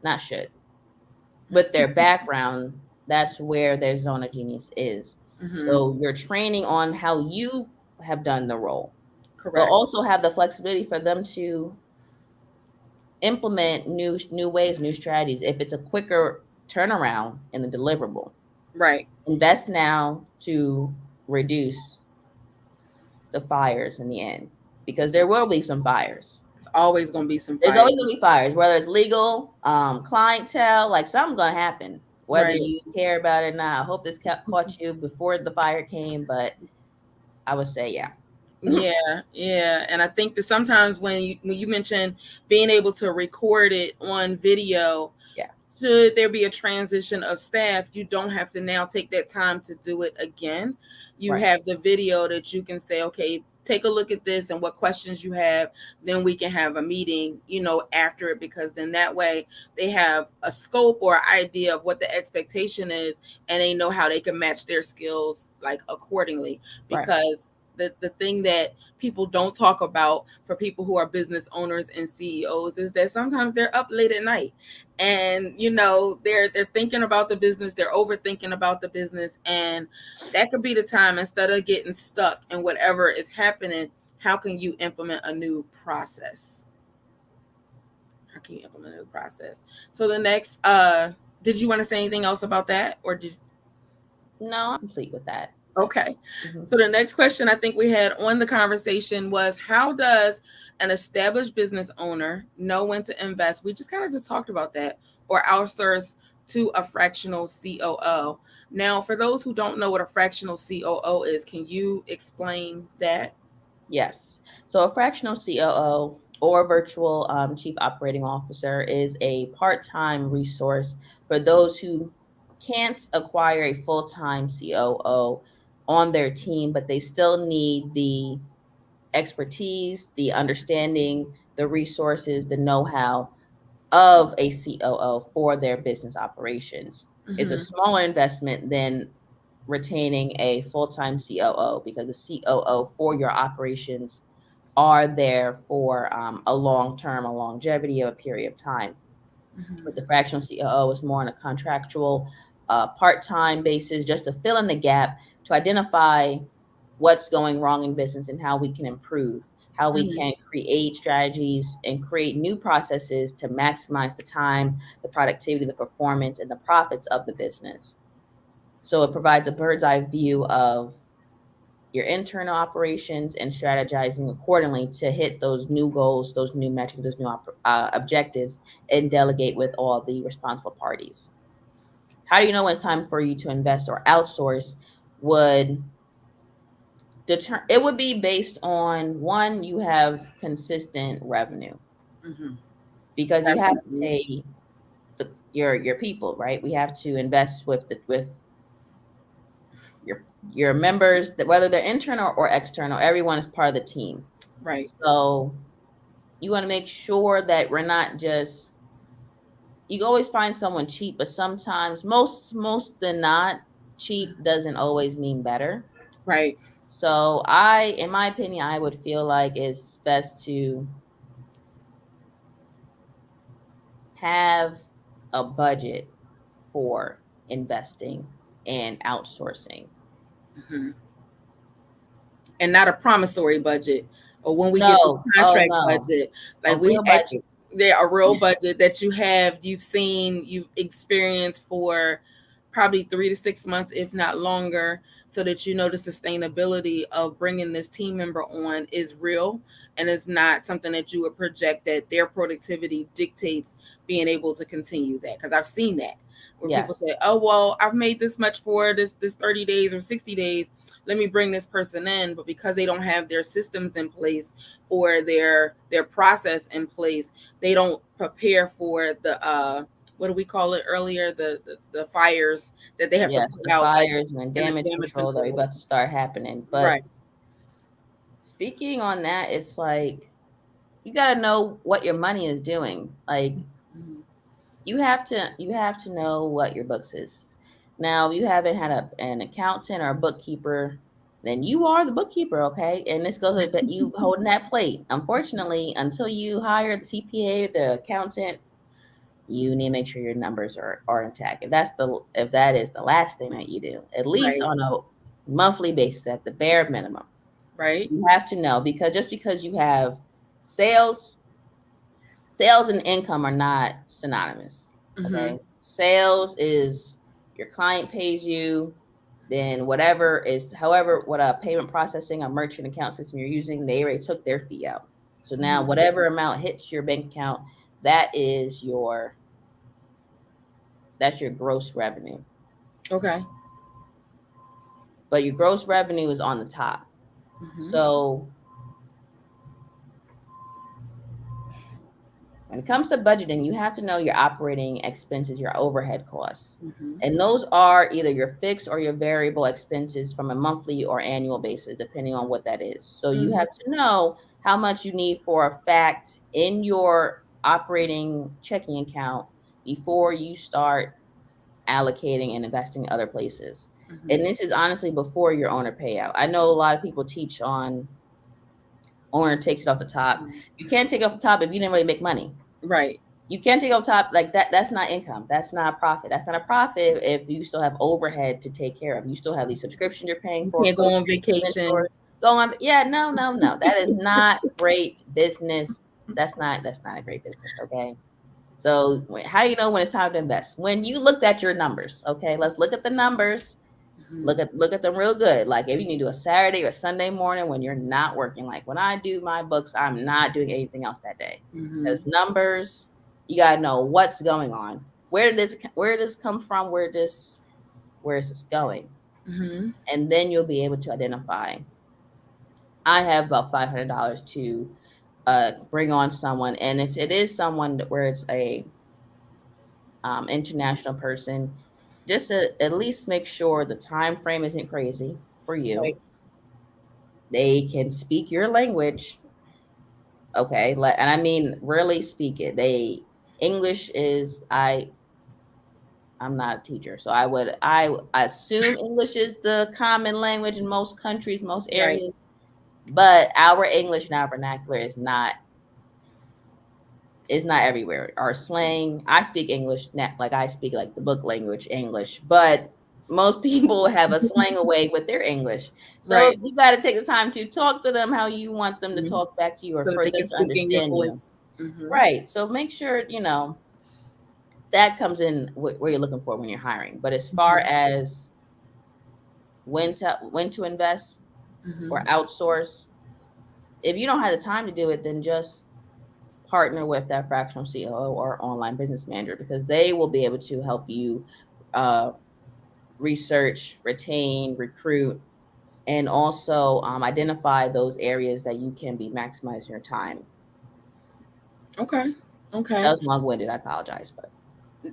B: not should, with their background, that's where their zone of genius is. So you're training on how you have done the role, but
A: Correct.
B: also have the flexibility for them to implement new ways, new strategies. If it's a quicker turnaround in the deliverable,
A: Right.
B: invest now to reduce the fires in the end, because there will be some fires.
A: It's always gonna be some
B: There's
A: fire.
B: always gonna be fires, whether it's legal, clientele, like something's gonna happen, whether
A: Right.
B: you care about it or not. I hope this caught you before the fire came, but I would say, yeah.
A: Yeah, yeah, and I think that sometimes when you mention being able to record it on video,
B: Yeah.
A: should there be a transition of staff, you don't have to now take that time to do it again. You
B: Right.
A: have the video that you can say, okay, take a look at this and what questions you have. Then we can have a meeting, after it, because then that way they have a scope or idea of what the expectation is, and they know how they can match their skills like accordingly.
B: Right.
A: Because the thing that people don't talk about for people who are business owners and CEOs is that sometimes they're up late at night, and they're thinking about the business, they're overthinking about the business, and that could be the time, instead of getting stuck in whatever is happening, how can you implement a new process? So the next, did you want to say anything else about that, or did?
B: No, I'm complete with that.
A: Okay.
B: Mhm.
A: So the next question I think we had on the conversation was, how does an established business owner know when to invest? We just kind of just talked about that, or outsource to a fractional COO. Now, for those who don't know what a fractional COO is, can you explain that?
B: Yes. So a fractional COO or virtual chief operating officer is a part-time resource for those who can't acquire a full-time COO on their team, but they still need the expertise, the understanding, the resources, the know-how of a COO for their business operations. It's a
A: Mm-hmm.
B: smaller investment than retaining a full-time COO, because the COO for your operations are there for a long term, a longevity of a period of time.
A: Mm-hmm.
B: But the fractional COO is more on a contractual, part time basis, just to fill in the gap, to identify what's going wrong in business and how we can improve, how we
A: Mhm.
B: can create strategies and create new processes to maximize the time, the productivity, the performance, and the profits of the business. So it provides a bird's eye view of your internal operations and strategizing accordingly to hit those new goals, those new metrics, those new objectives, and delegate with all the responsible parties. How do you know when it's time for you to invest or outsource? Would it would be based on, one, you have consistent revenue,
A: Mhm.
B: because you have to
A: Definitely.
B: pay your people, right? We have to invest with your members, whether they're internal or external. Everyone is part of the team.
A: Right.
B: So you want to make sure that we're not just, you can always find someone cheap, but sometimes, most than not, cheap doesn't always mean better.
A: Right.
B: So in my opinion, I would feel like it's best to have a budget for investing and outsourcing.
A: Mhm. And not a promissory budget, or when we get the
B: No, oh
A: contract
B: no,
A: budget,
B: a
A: like we
B: real
A: actually,
B: budget.
A: there a real budget that you've seen, you've experienced for probably 3 to 6 months, if not longer, so that you know the sustainability of bringing this team member on is real, and it's not something that you would project that their productivity dictates being able to continue that. Because I've seen that where people
B: Yes,
A: say, oh well, I've made this much for this 30 days or 60 days, let me bring this person in, but because they don't have their systems in place or their process in place, they don't prepare for the what do we call it earlier, the fires that they have to
B: yes,
A: put
B: the
A: out, like
B: fires and
A: in the
B: damage
A: damage
B: control that are
A: control.
B: about to start happening. But
A: Right.
B: speaking on that, it's like you got to know what your money is doing. Like
A: Mhm.
B: you have to know what your books is. Now, if you haven't had an accountant or a bookkeeper, then you are the bookkeeper, okay? And this goes with, but you holding that plate. Unfortunately, until you hire the CPA, the accountant, you need to make sure your numbers are intact. If that is the last thing that you do, at least
A: Right.
B: on a monthly basis, at the bare minimum,
A: Right.
B: you have to know, because just because you have sales, sales and income are not synonymous.
A: Mm-hmm.
B: Okay. Sales is your client pays you, then whatever is, however, what a payment processing, a merchant account system you're using, they already took their fee out. So now
A: Mm-hmm.
B: whatever amount hits your bank account, that is that's your gross revenue.
A: Okay.
B: But your gross revenue is on the top.
A: Mm-hmm.
B: So when it comes to budgeting, you have to know your operating expenses, your overhead costs.
A: Mm-hmm.
B: And those are either your fixed or your variable expenses from a monthly or annual basis, depending on what that is. So you
A: Mm-hmm.
B: have to know how much you need for a fact in your operating checking account before you start allocating and investing in other places.
A: Mm-hmm.
B: And this is honestly before your owner payout. I know a lot of people teach on owner takes it off the top. You can't take it off the top if you didn't really make money.
A: Right.
B: You can't take off top like that. That's not income. That's not a profit. That's not a profit if you still have overhead to take care of. You still have these subscriptions you're paying
A: You
B: for,
A: can't go on
B: coaches,
A: vacation.
B: mentors. Go on. Yeah, no, no, no. That is not great business. That's not a great business. Okay. So how do you know when it's time to invest? When you looked at your numbers. Okay, let's look at the numbers.
A: Mm-hmm.
B: Look at them real good. Like if you need to do a Saturday or Sunday morning when you're not working. Like when I do my books, I'm not doing anything else that day.
A: Mm-hmm.
B: Because numbers, you gotta know what's going on. Where does come from? Where is this going?
A: Mm-hmm.
B: And then you'll be able to identify. I have about $500 to bring on someone, and if it is someone where it's a international person, just to at least make sure the time frame isn't crazy for you.
A: Right.
B: They can speak your language, okay? And I mean really speak it. They English is I'm not a teacher, so I assume English is the common language in most countries, most
A: Right.
B: areas, but our English and our vernacular is not everywhere. Our slang, I speak English like I speak like the book language English, but most people have a slang away with their English. So
A: Right.
B: you got to take the time to talk to them how you want them to
A: Mhm.
B: talk back to you, or
A: So that
B: for
A: they
B: them
A: can
B: to
A: speak in your
B: understand you.
A: voice. Hmm.
B: Right. So make sure, that comes in where you're looking for when you're hiring. But as far
A: Hmm.
B: as when to invest or
A: Hmm.
B: outsource, if you don't have the time to do it, then just partner with that fractional COO or online business manager, because they will be able to help you uh, research, retain, recruit, and also identify those areas that you can be maximizing your time.
A: Okay.
B: That
A: Okay.
B: was long-winded. I apologize, but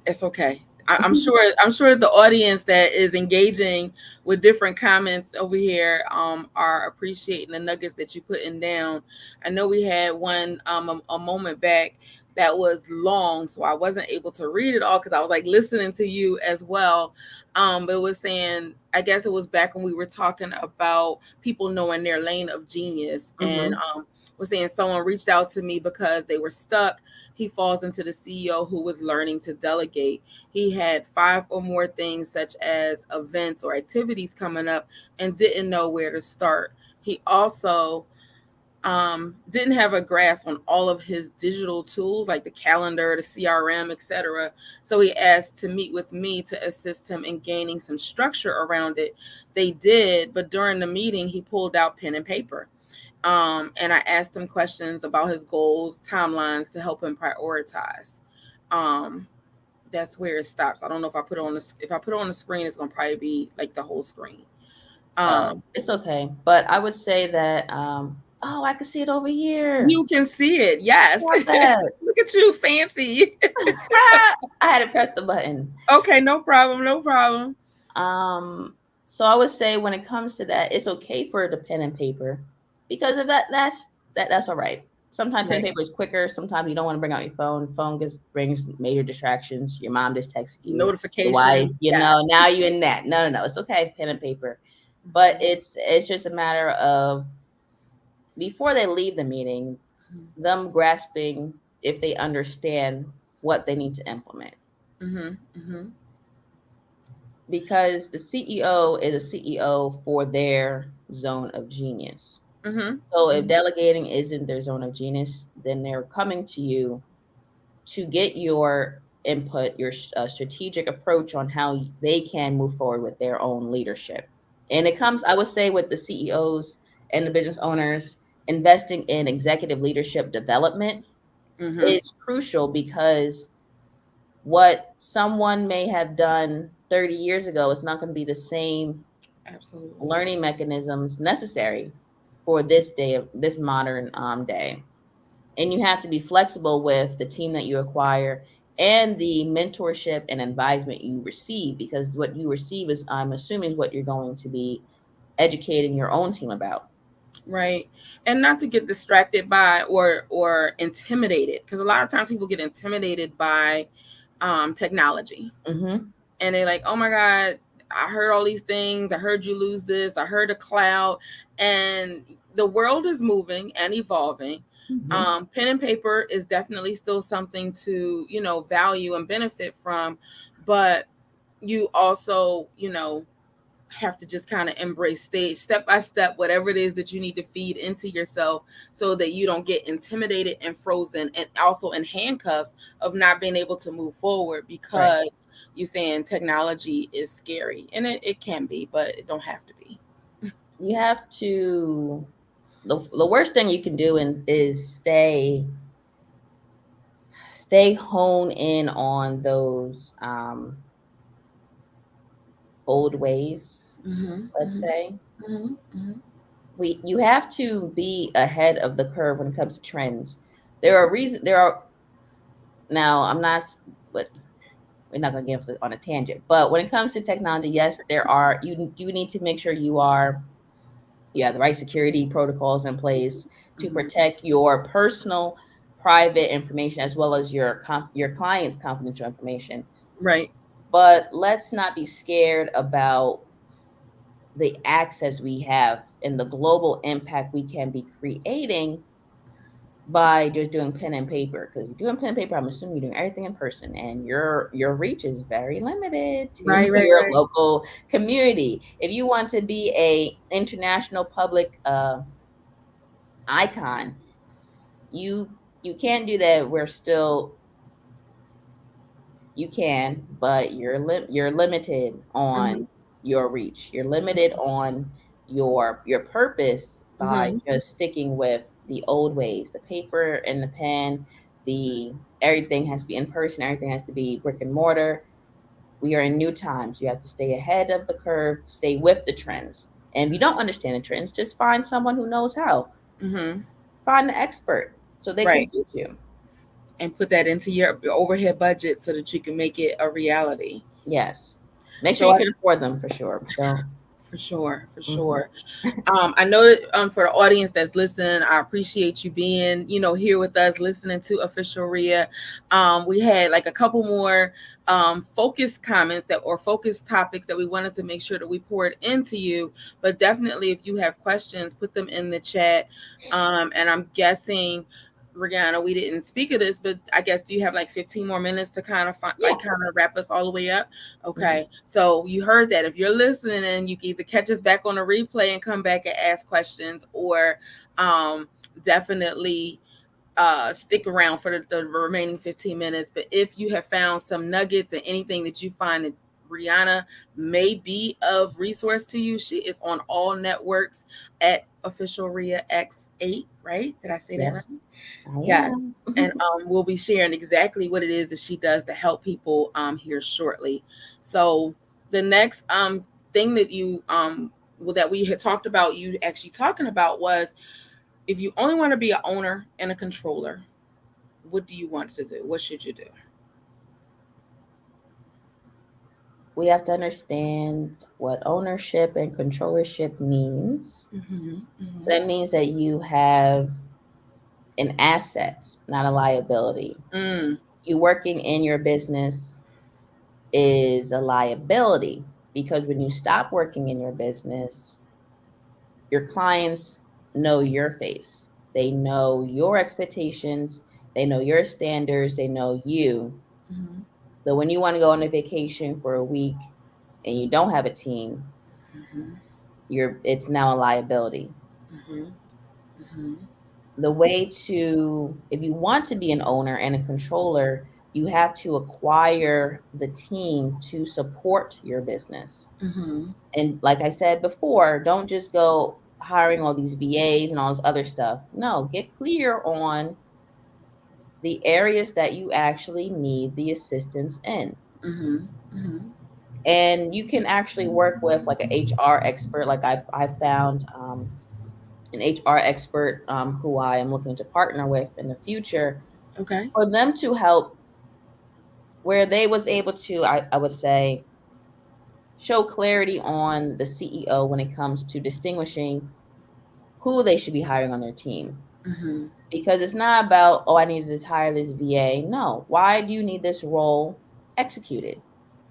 A: It's okay. I'm sure. I'm sure the audience that is engaging with different comments over here are appreciating the nuggets that you putting down. I know we had one a moment back that was long, so I wasn't able to read it all because I was like listening to you as well. But it was saying, I guess it was back when we were talking about people knowing their lane of genius, and
B: mm-hmm.
A: was saying someone reached out to me because they were stuck. He falls into the CEO who was learning to delegate. He had 5 or more things, such as events or activities coming up, and didn't know where to start. He also didn't have a grasp on all of his digital tools like the calendar, the CRM, etc. So he asked to meet with me to assist him in gaining some structure around it. They did, but during the meeting, he pulled out pen and paper. And I asked him questions about his goals, timelines to help him prioritize. Um, that's where it stops. I don't know if I put it on the if I put it on the screen, it's gonna probably be like the whole screen.
B: Oh,
A: Um,
B: it's okay. But I would say that oh, I can see it over here.
A: you can see it. Yes.
B: Stop that.
A: Look at you, fancy.
B: I had to press the button.
A: Okay, no problem, no problem.
B: Um, so I would say when it comes to that, it's okay for the pen and paper, because if that's all right. Sometimes pen and
A: Right.
B: paper is quicker. Sometimes you don't want to bring out your phone. Phone brings major distractions. Your mom just texted you. Your wife,
A: Notifications. Yes.
B: now you're in that. No, no, no. It's okay, pen and paper. But it's just a matter of, before they leave the meeting, them grasping if they understand what they need to implement,
A: Mm-hmm. Mm-hmm.
B: because the CEO is a CEO for their zone of genius.
A: Mm-hmm.
B: So if
A: Mm-hmm.
B: delegating isn't their zone of genius, then they're coming to you to get your input, your strategic approach on how they can move forward with their own leadership. And it comes, I would say, with the CEOs and the business owners, investing in executive leadership development
A: Mm-hmm.
B: is crucial, because what someone may have done 30 years ago is not going to be the same
A: Absolutely.
B: learning mechanisms necessary for this modern day. And you have to be flexible with the team that you acquire and the mentorship and advisement you receive, because what you receive is, I'm assuming, what you're going to be educating your own team about.
A: Right. And not to get distracted by or intimidated, because a lot of times people get intimidated by technology,
B: Mm-hmm.
A: and they're like, oh my God, I heard all these things. I heard you lose this. I heard a cloud. And the world is moving and evolving.
B: Mm-hmm.
A: Pen and paper is definitely still something to, value and benefit from. But you also, have to just kind of embrace stage step by step whatever it is that you need to feed into yourself, so that you don't get intimidated and frozen, and also in handcuffs of not being able to move forward,
B: Right.
A: because you're saying technology is scary, and it can be, but it don't have to be.
B: You have to, the worst thing you can do is stay honed in on those old ways,
A: Mm-hmm,
B: let's
A: mm-hmm,
B: say.
A: mm-hmm, mm-hmm.
B: You have to be ahead of the curve when it comes to trends. There are now, I'm not, but we're not going to get on a tangent. But when it comes to technology, yes, you need to make sure you have the right security protocols in place to
A: Mm-hmm.
B: protect your personal private information, as well as your client's confidential information.
A: Right.
B: But let's not be scared about the access we have and the global impact we can be creating by just doing pen and paper. Because you're doing pen and paper, I'm assuming you're doing everything in person, and your reach is very limited to
A: Right, right,
B: your
A: right.
B: local community. If you want to be a international public icon, you can't do that. We're still you can, but you're limited
A: Mm-hmm.
B: on your reach. You're limited on your purpose by
A: Mm-hmm.
B: just sticking with the old ways, the paper and the pen, the everything has to be in person, everything has to be brick and mortar. We are in new times. You have to stay ahead of the curve, stay with the trends. And if you don't understand the trends, just find someone who knows how.
A: Mm-hmm.
B: Find an expert so they can
A: Right.
B: teach you.
A: And put that into your overhead budget so that you can make it a reality.
B: Yes. Make sure
A: So
B: you
A: I,
B: can afford them for sure. Don't.
A: for sure, for
B: Mhm.
A: sure. I know that for the audience that's listening, I appreciate you being, here with us, listening to Official Ria. We had like a couple more focused comments that or focused topics that we wanted to make sure that we poured into you. But definitely, if you have questions, put them in the chat. And I'm guessing, Rihanna, we didn't speak of this, but I guess do you have like 15 more minutes to kind of
B: Yeah.
A: kind of wrap us all the way up?
B: Mhm.
A: Okay, so you heard that. If you're listening, and you can either catch us back on a replay and come back and ask questions, or um, definitely stick around for the remaining 15 minutes. But if you have found some nuggets and anything that you find that Rihanna may be of resource to you, she is on all networks at Official Ria X8, right? Did I say that right?
B: Yes, I
A: Yes.
B: am.
A: And we'll be sharing exactly what it is that she does to help people here shortly. So the next thing that you well, that we had talked about, you actually talking about, was if you only want to be an owner and a controller, what do you want to do? What should you do?
B: We have to understand what ownership and controllership means.
A: Mm-hmm,
B: So
A: mm-hmm,
B: that means that you have an asset, not a liability.
A: mm,
B: You working in your business is a liability because when you stop working in your business, your clients know your face. They know your expectations, they know your standards, they know you.
A: mm-hmm,
B: But when you want to go on a vacation for a week and you don't have a team,
A: mm-hmm,
B: it's now a liability.
A: mm-hmm, mm-hmm,
B: The way to if you want to be an owner and a controller, you have to acquire the team to support your business.
A: mm-hmm,
B: And like I said before, don't just go hiring all these VAs and all this other stuff. No, get clear on the areas that you actually need the assistance in.
A: mm-hmm, mm-hmm.
B: And you can actually work with like an HR expert. Like I found an HR expert who I am looking to partner with in the future
A: Okay.
B: for them to help where they was able to, I would say, show clarity on the CEO when it comes to distinguishing who they should be hiring on their team.
A: Mm-hmm,
B: Because it's not about, oh, I need to hire this VA. No, why do you need this role executed?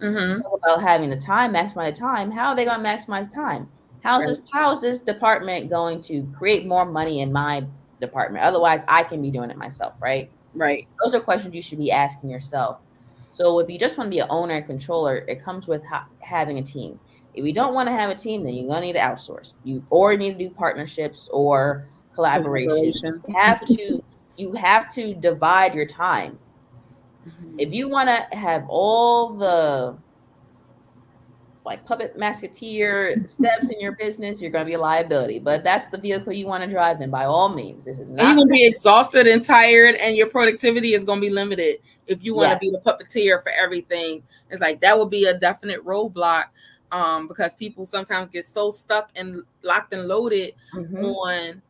A: mm-hmm.
B: Talk about having the time, maximize the time. How are they going to maximize time?
A: Right,
B: How is this department going to create more money in my department? Otherwise, I can be doing it myself, right?
A: right.
B: Those are questions you should be asking yourself. So if you just want to be an owner and controller, it comes with having a team. If you don't want to have a team, then you're gonna need to outsource. You need to do partnerships or collaborations.
A: Collaborations.
B: You have to divide your time. If
A: Mm-hmm.
B: you want to have all the like puppet masketeer steps in your business, you're going to be a liability. But if that's the vehicle you want to drive, then by all means, this is
A: And you're
B: not.
A: gonna be exhausted and tired, and your productivity is gonna be limited if you want to be
B: Yes.
A: the puppeteer for everything. It's like that would be a definite roadblock, because people sometimes get so stuck and locked and loaded
B: Hmm.
A: on,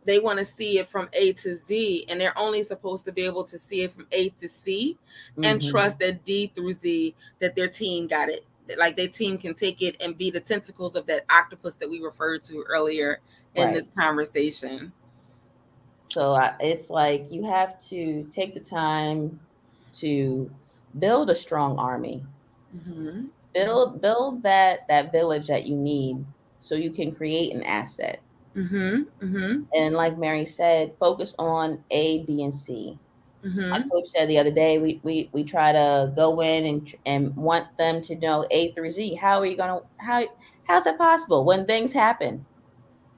A: they want to see it from A to Z, and they're only supposed to be able to see it from A to C, and
B: Hmm.
A: trust that D through Z, that their team got it. Like their team can take it and be the tentacles of that octopus that we referred to earlier in
B: Right.
A: this conversation.
B: So it's like you have to take the time to build a strong army,
A: Mm-hmm.
B: build that village that you need so you can create an asset. And like Mary said, focus on A, B, and C. My
A: Mm-hmm.
B: coach said the other day, we try to go in and want them to know A through Z. How are you gonna how's that possible when things happen?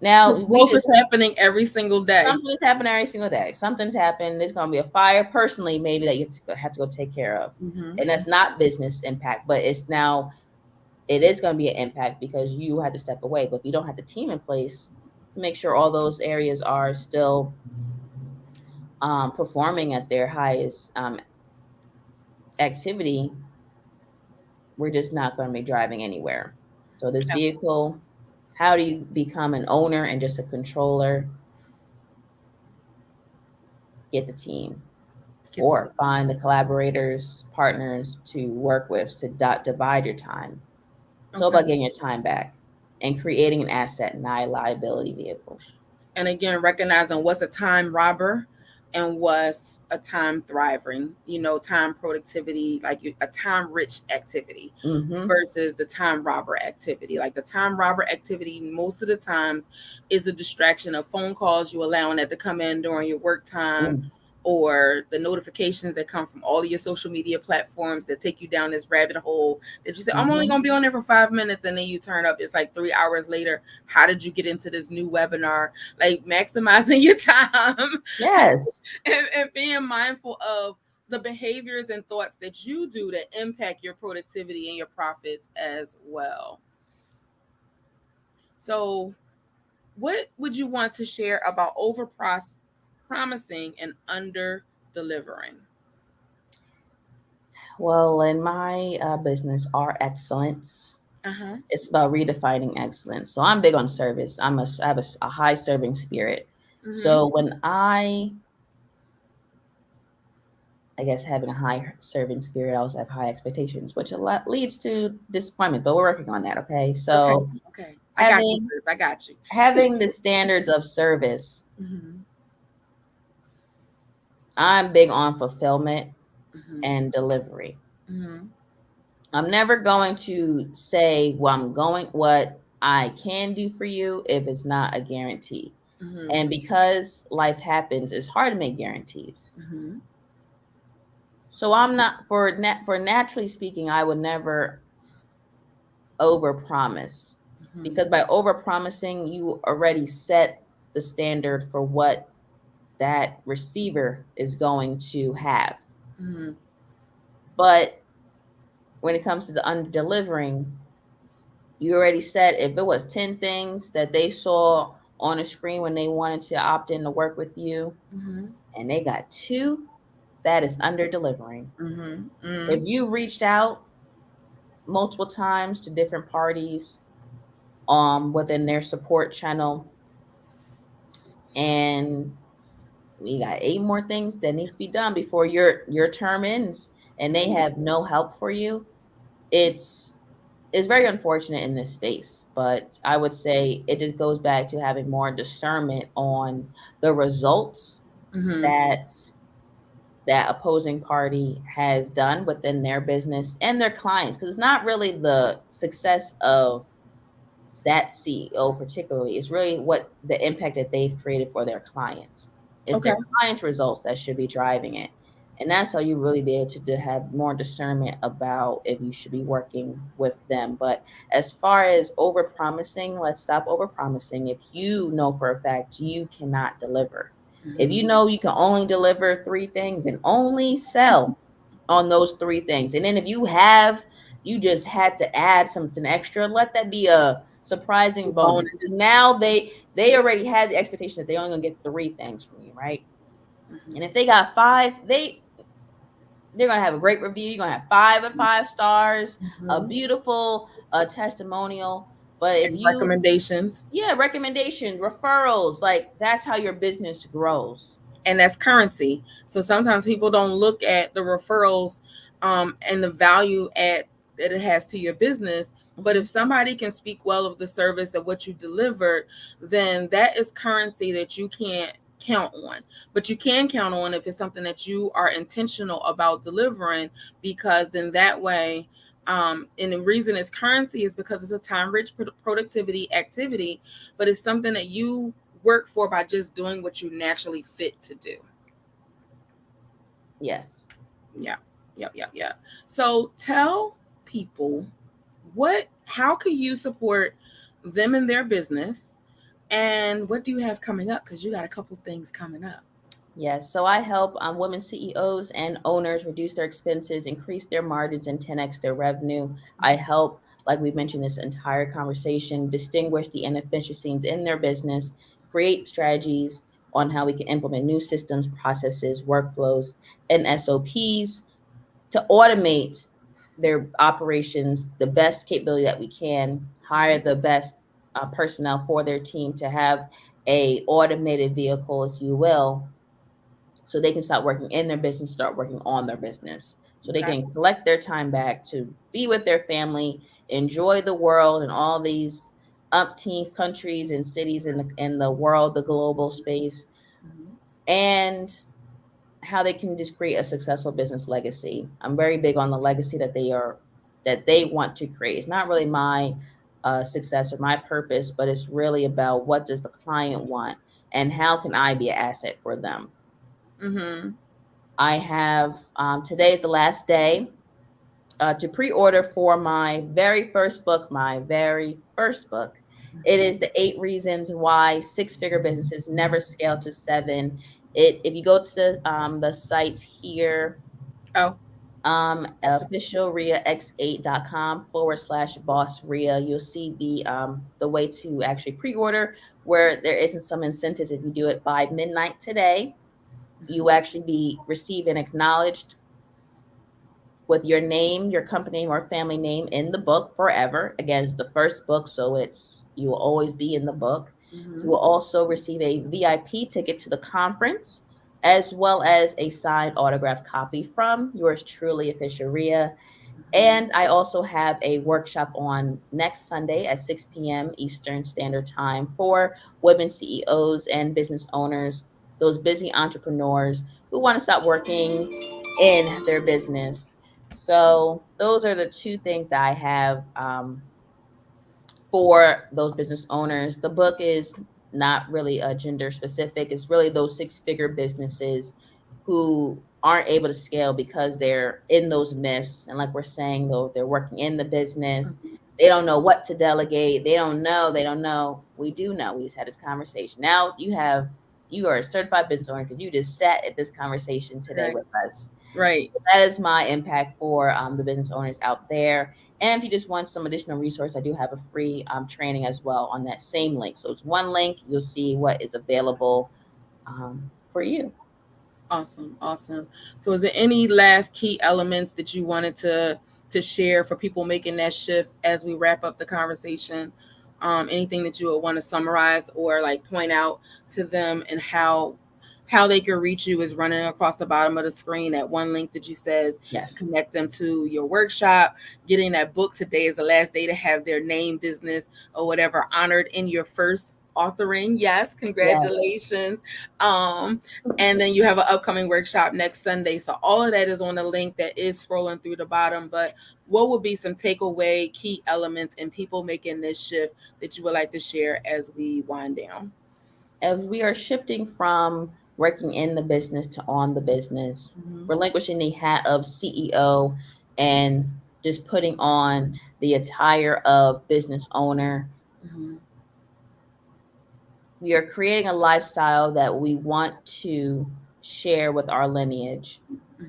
B: Now we
A: Growth is
B: just
A: happening every single day.
B: something's happening every single day. Something's happened. There's gonna be a fire personally, maybe that you have to go take care of,
A: Mm-hmm.
B: and that's not business impact, but it is going to be an impact because you had to step away. But if you don't have the team in place to make sure all those areas are still performing at their highest activity, we're just not going to be driving anywhere. So this vehicle, how do you become an owner and just a controller? Get the team
A: Get the
B: or find the collaborators, partners to work with to divide your time. It's all
A: okay.
B: about getting your time back and creating an asset, not a liability vehicle.
A: And again, recognizing what's a time robber and what's a time thriving, time productivity, like a time rich activity
B: Mm-hmm.
A: versus the time robber activity. Like the time robber activity, most of the times, is a distraction of phone calls you allowing that to come in during your work time,
B: Mm.
A: or the notifications that come from all of your social media platforms that take you down this rabbit hole that you say, I'm only
B: Mm-hmm.
A: going to be on there for 5 minutes, and then you turn up, it's like 3 hours later. How did you get into this new webinar? Like maximizing your time
B: Yes.
A: and being mindful of the behaviors and thoughts that you do that impact your productivity and your profits as well. So, what would you want to share about over promising and under delivering?
B: Well, in my business, our excellence,
A: Uh-huh.
B: it's about redefining excellence. So I'm big on service. I have a high serving spirit.
A: Mm-hmm.
B: So when I guess having a high serving spirit, I also have high expectations, which a lot leads to disappointment. But we're working on that. Okay,
A: Okay.
B: so
A: Okay. I got you,
B: having
A: sis. I got you.
B: having the standards of service,
A: Mm-hmm.
B: I'm big on fulfillment
A: Mm-hmm.
B: and delivery.
A: Mm-hmm.
B: I'm never going to say what I can do for you if it's not a guarantee.
A: Mm-hmm.
B: And because life happens, it's hard to make guarantees.
A: Mm-hmm.
B: So I'm not for naturally speaking, I would never overpromise
A: Mm-hmm.
B: because by overpromising, you already set the standard for what that receiver is going to have.
A: Mm-hmm.
B: But when it comes to the under delivering, you already said if it was 10 things that they saw on a screen when they wanted to opt in to work with you
A: Mm-hmm.
B: and they got two, that is under delivering.
A: Mm-hmm. Mm-hmm.
B: If you reached out multiple times to different parties within their support channel and we got 8 more things that needs to be done before your term ends and they have no help for you, it's very unfortunate in this space, but I would say it just goes back to having more discernment on the results
A: Mm-hmm.
B: that that opposing party has done within their business and their clients, because it's not really the success of that CEO particularly. It's really what the impact that they've created for their clients. It's
A: Okay.
B: their clients' results that should be driving it. And that's how you really be able to have more discernment about if you should be working with them. But as far as over promising, let's stop over promising. If you know for a fact you cannot deliver, if
A: Mm-hmm.
B: you know you can only deliver 3 things and only sell on those 3 things, and then if you just had to add something extra, let that be a surprising bonus.
A: Bonus.
B: Now they already had the expectation that they only gonna get 3 things from you, right?
A: Mm-hmm.
B: And if they got 5, they're gonna have a great review. You're gonna have 5 of 5 stars, a
A: Mm-hmm.
B: beautiful testimonial. But if
A: And
B: you,
A: recommendations.
B: yeah, recommendations, referrals, like that's how your business grows.
A: And that's currency. So sometimes people don't look at the referrals and the value add that it has to your business. But
B: Mm-hmm.
A: if somebody can speak well of the service of what you delivered, then that is currency that you can't count on. But you can count on if it's something that you are intentional about delivering, because then that way And the reason it's currency is because it's a time rich productivity activity, but it's something that you work for by just doing what you naturally fit to do.
B: Yes.
A: Yeah. Yep. Yep. Yep. So tell people how can you support them in their business, and what do you have coming up? Because you got a couple things coming up.
B: Yes. So I help women CEOs and owners reduce their expenses, increase their margins, and 10x their revenue. I help, like we mentioned this entire conversation, distinguish the inefficiencies in their business, create strategies on how we can implement new systems, processes, workflows, and SOPs to automate their operations the best capability that we can, hire the best personnel for their team to have a automated vehicle, if you will, so they can stop working in their business, start working on their business. So they
A: Okay.
B: can collect their time back to be with their family, enjoy the world and all these umpteen countries and cities in the world, the global space,
A: Mhm.
B: and how they can just create a successful business legacy. I'm very big on the legacy that they want to create. It's not really my success or my purpose, but it's really about what does the client want and how can I be an asset for them.
A: Mhm.
B: I have today is the last day to pre-order for my very first book. My very first book. It is the 8 reasons why six-figure businesses never scale to seven. If you go to the site here,
A: Oh. That's a,
B: officialriax8.com/boss Ria, you'll see the way to actually pre-order, where there isn't some incentives. If you do it by midnight today, you will actually be receiving acknowledged with your name, your company name, or family name in the book forever. Again, it's the first book, so you will always be in the book. You
A: mhm.
B: will also receive a VIP ticket to the conference, as well as a signed autograph copy from yours truly, Official Ria.
A: Mhm.
B: And I also have a workshop on next Sunday at 6 p.m. Eastern Standard Time for women CEOs and business owners, those busy entrepreneurs who want to stop working in their business. So, those are the two things that I have for those business owners. The book is not really gender specific. It's really those six-figure businesses who aren't able to scale because they're in those myths. And like we're saying, though, they're working in the business. They don't know what to delegate. They don't know. They don't know. We do know. We just had this conversation. Now you are a certified business owner because you just sat at this conversation today
A: Right.
B: with us.
A: Right.
B: That is my impact for the business owners out there. And if you just want some additional resource, I do have a free training as well on that same link. So it's one link. You'll see what is available for you.
A: Awesome. Awesome. So is there any last key elements that you wanted to share for people making that shift as we wrap up the conversation? Anything that you would want to summarize or like point out to them, and how they can reach you is running across the bottom of the screen. That one link that you says to
B: Yes.
A: connect them to your workshop. Getting that book today is the last day to have their name, business, or whatever honored in your first authoring. Yes,
B: Yes.
A: congratulations. Um, and then you have an upcoming workshop next Sunday. So all of that is on the link that is scrolling through the bottom. But what would be some takeaway key elements in people making this shift that you would like to share as we wind down?
B: As we are shifting from working in the business to on the business,
A: Mhm.
B: relinquishing the hat of CEO and just putting on the attire of business owner,
A: Mhm.
B: we are creating a lifestyle that we want to share with our lineage.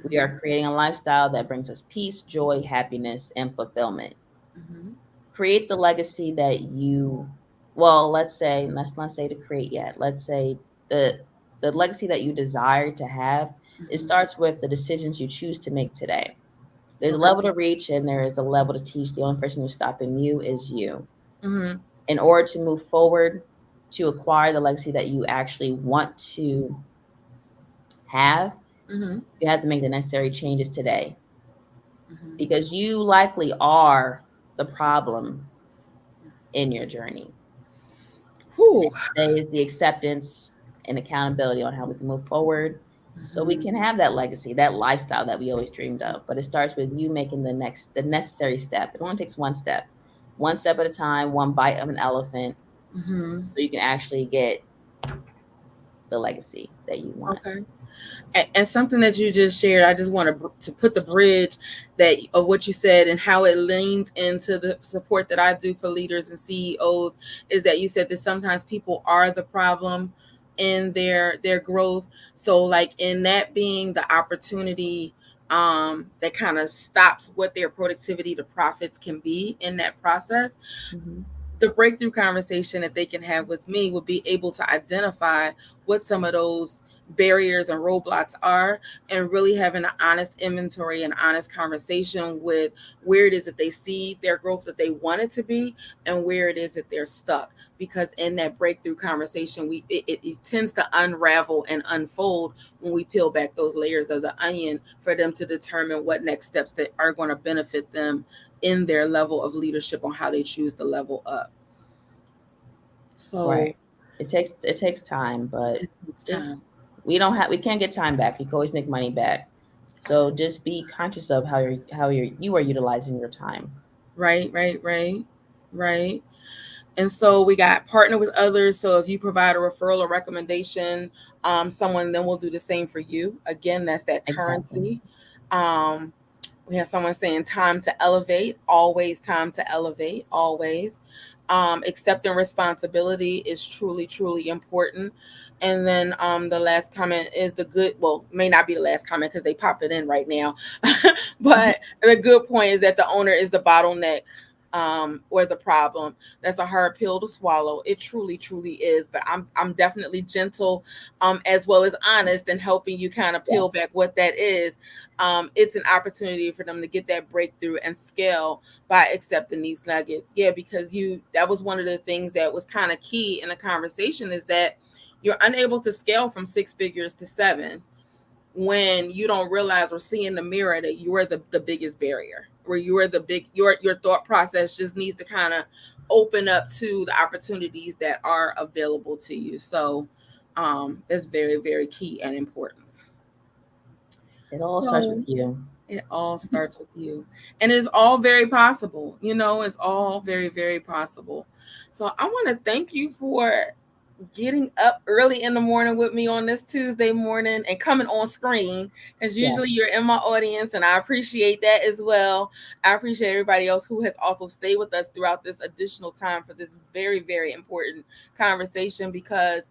B: We
A: Mhm.
B: are creating a lifestyle that brings us peace, joy, happiness, and fulfillment.
A: Mhm.
B: Create the legacy that you, well, let's not say to create yet. Let's say the legacy that you desire to have, it
A: Mhm.
B: starts with the decisions you choose to make today. There's a
A: Okay.
B: level to reach and there is a level to teach. The only person who's stopping you is you.
A: Mhm.
B: In order to move forward to acquire the legacy that you actually want to have,
A: Mhm.
B: you have to make the necessary changes today
A: Mhm.
B: because you likely are the problem in your journey.
A: Whew.
B: Today is the acceptance and accountability on how we can move forward So we can have that legacy, that lifestyle that we always dreamed of. But it starts with you making the necessary step. It only takes one step at a time, one bite of an elephant,
A: Mm-hmm.
B: so you can actually get the legacy that you want.
A: Okay. And something that you just shared, I just want to put the bridge that of what you said and how it leans into the support that I do for leaders and CEOs, is that you said that sometimes people are the problem in their growth. So like in that being the opportunity that kind of stops what their productivity to profits can be in that process,
B: Mm-hmm.
A: the breakthrough conversation that they can have with me would be able to identify what some of those barriers and roadblocks are, and really having an honest inventory and honest conversation with where it is that they see their growth that they want it to be, and where it is that they're stuck. Because in that breakthrough conversation, it tends to unravel and unfold when we peel back those layers of the onion for them to determine what next steps that are going to benefit them in their level of leadership on how they choose to level up. So
B: Right. It takes time, but
A: it takes time.
B: just we can't get time back. We can always make money back. So just be conscious of you are utilizing your time.
A: Right, right, right, right. And so we got partner with others. So if you provide a referral or recommendation, someone then will do the same for you. Again, that's that
B: Exactly.
A: currency. Um, we have someone saying time to elevate, always time to elevate, always. Accepting responsibility is truly, truly important. And then the last comment is the good, well, may not be the last comment because they pop it in right now. But the good point is that the owner is the bottleneck, or the problem. That's a hard pill to swallow. It truly, truly is. But I'm definitely gentle, as well as honest, in helping you kind of peel
B: Yes.
A: back what that is. It's an opportunity for them to get that breakthrough and scale by accepting these nuggets. Yeah, because that was one of the things that was kind of key in a conversation, is that you're unable to scale from six figures to seven when you don't realize or see in the mirror that you are the biggest barrier, where you are the big your thought process just needs to kind of open up to the opportunities that are available to you. So that's very, very key and important.
B: It all starts
A: So
B: with you.
A: it all starts with you. And it's all very possible. It's all very, very possible. So I want to thank you for getting up early in the morning with me on this Tuesday morning and coming on screen, because usually
B: Yes.
A: you're in my audience, and I appreciate that as well. I appreciate everybody else who has also stayed with us throughout this additional time for this very, very important conversation, because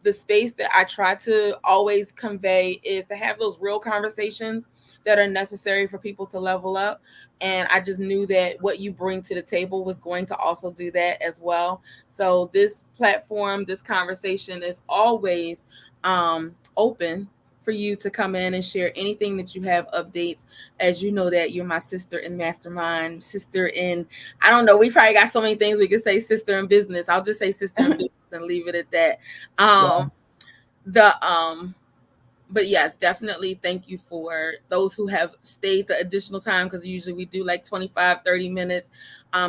A: the space that I try to always convey is to have those real conversations that are necessary for people to level up. And I just knew that what you bring to the table was going to also do that as well. So this platform, this conversation is always open for you to come in and share anything that you have updates. As you know that you're my sister in mastermind, sister in, I don't know, we probably got so many things we could say, sister in business. I'll just say sister in business and leave it at that. Um,
B: Yes.
A: the but yes, definitely thank you for those who have stayed the additional time, because usually we do like 25-30 minutes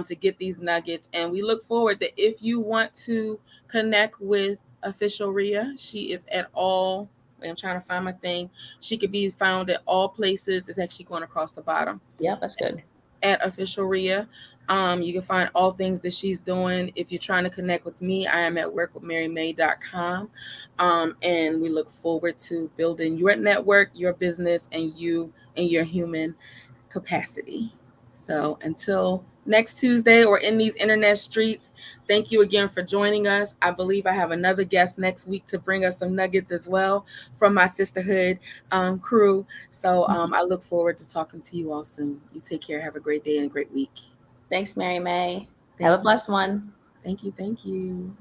A: to get these nuggets. And we look forward that if you want to connect with Official Ria, she is at all, wait, I'm trying to find my thing, she could be found at all places. It's actually going across the bottom,
B: Yep, that's good.
A: at Official Ria. You can find all things that she's doing. If you're trying to connect with me, I am at workwithmarymay.com. And we look forward to building your network, your business, and you and your human capacity. So until next Tuesday or in these internet streets, thank you again for joining us. I believe I have another guest next week to bring us some nuggets as well from my sisterhood crew. So I look forward to talking to you all soon. You take care. Have a great day and a great week.
B: Thanks, Mary May. Have
A: Thank
B: a
A: you.
B: blessed one.
A: Thank you. Thank you.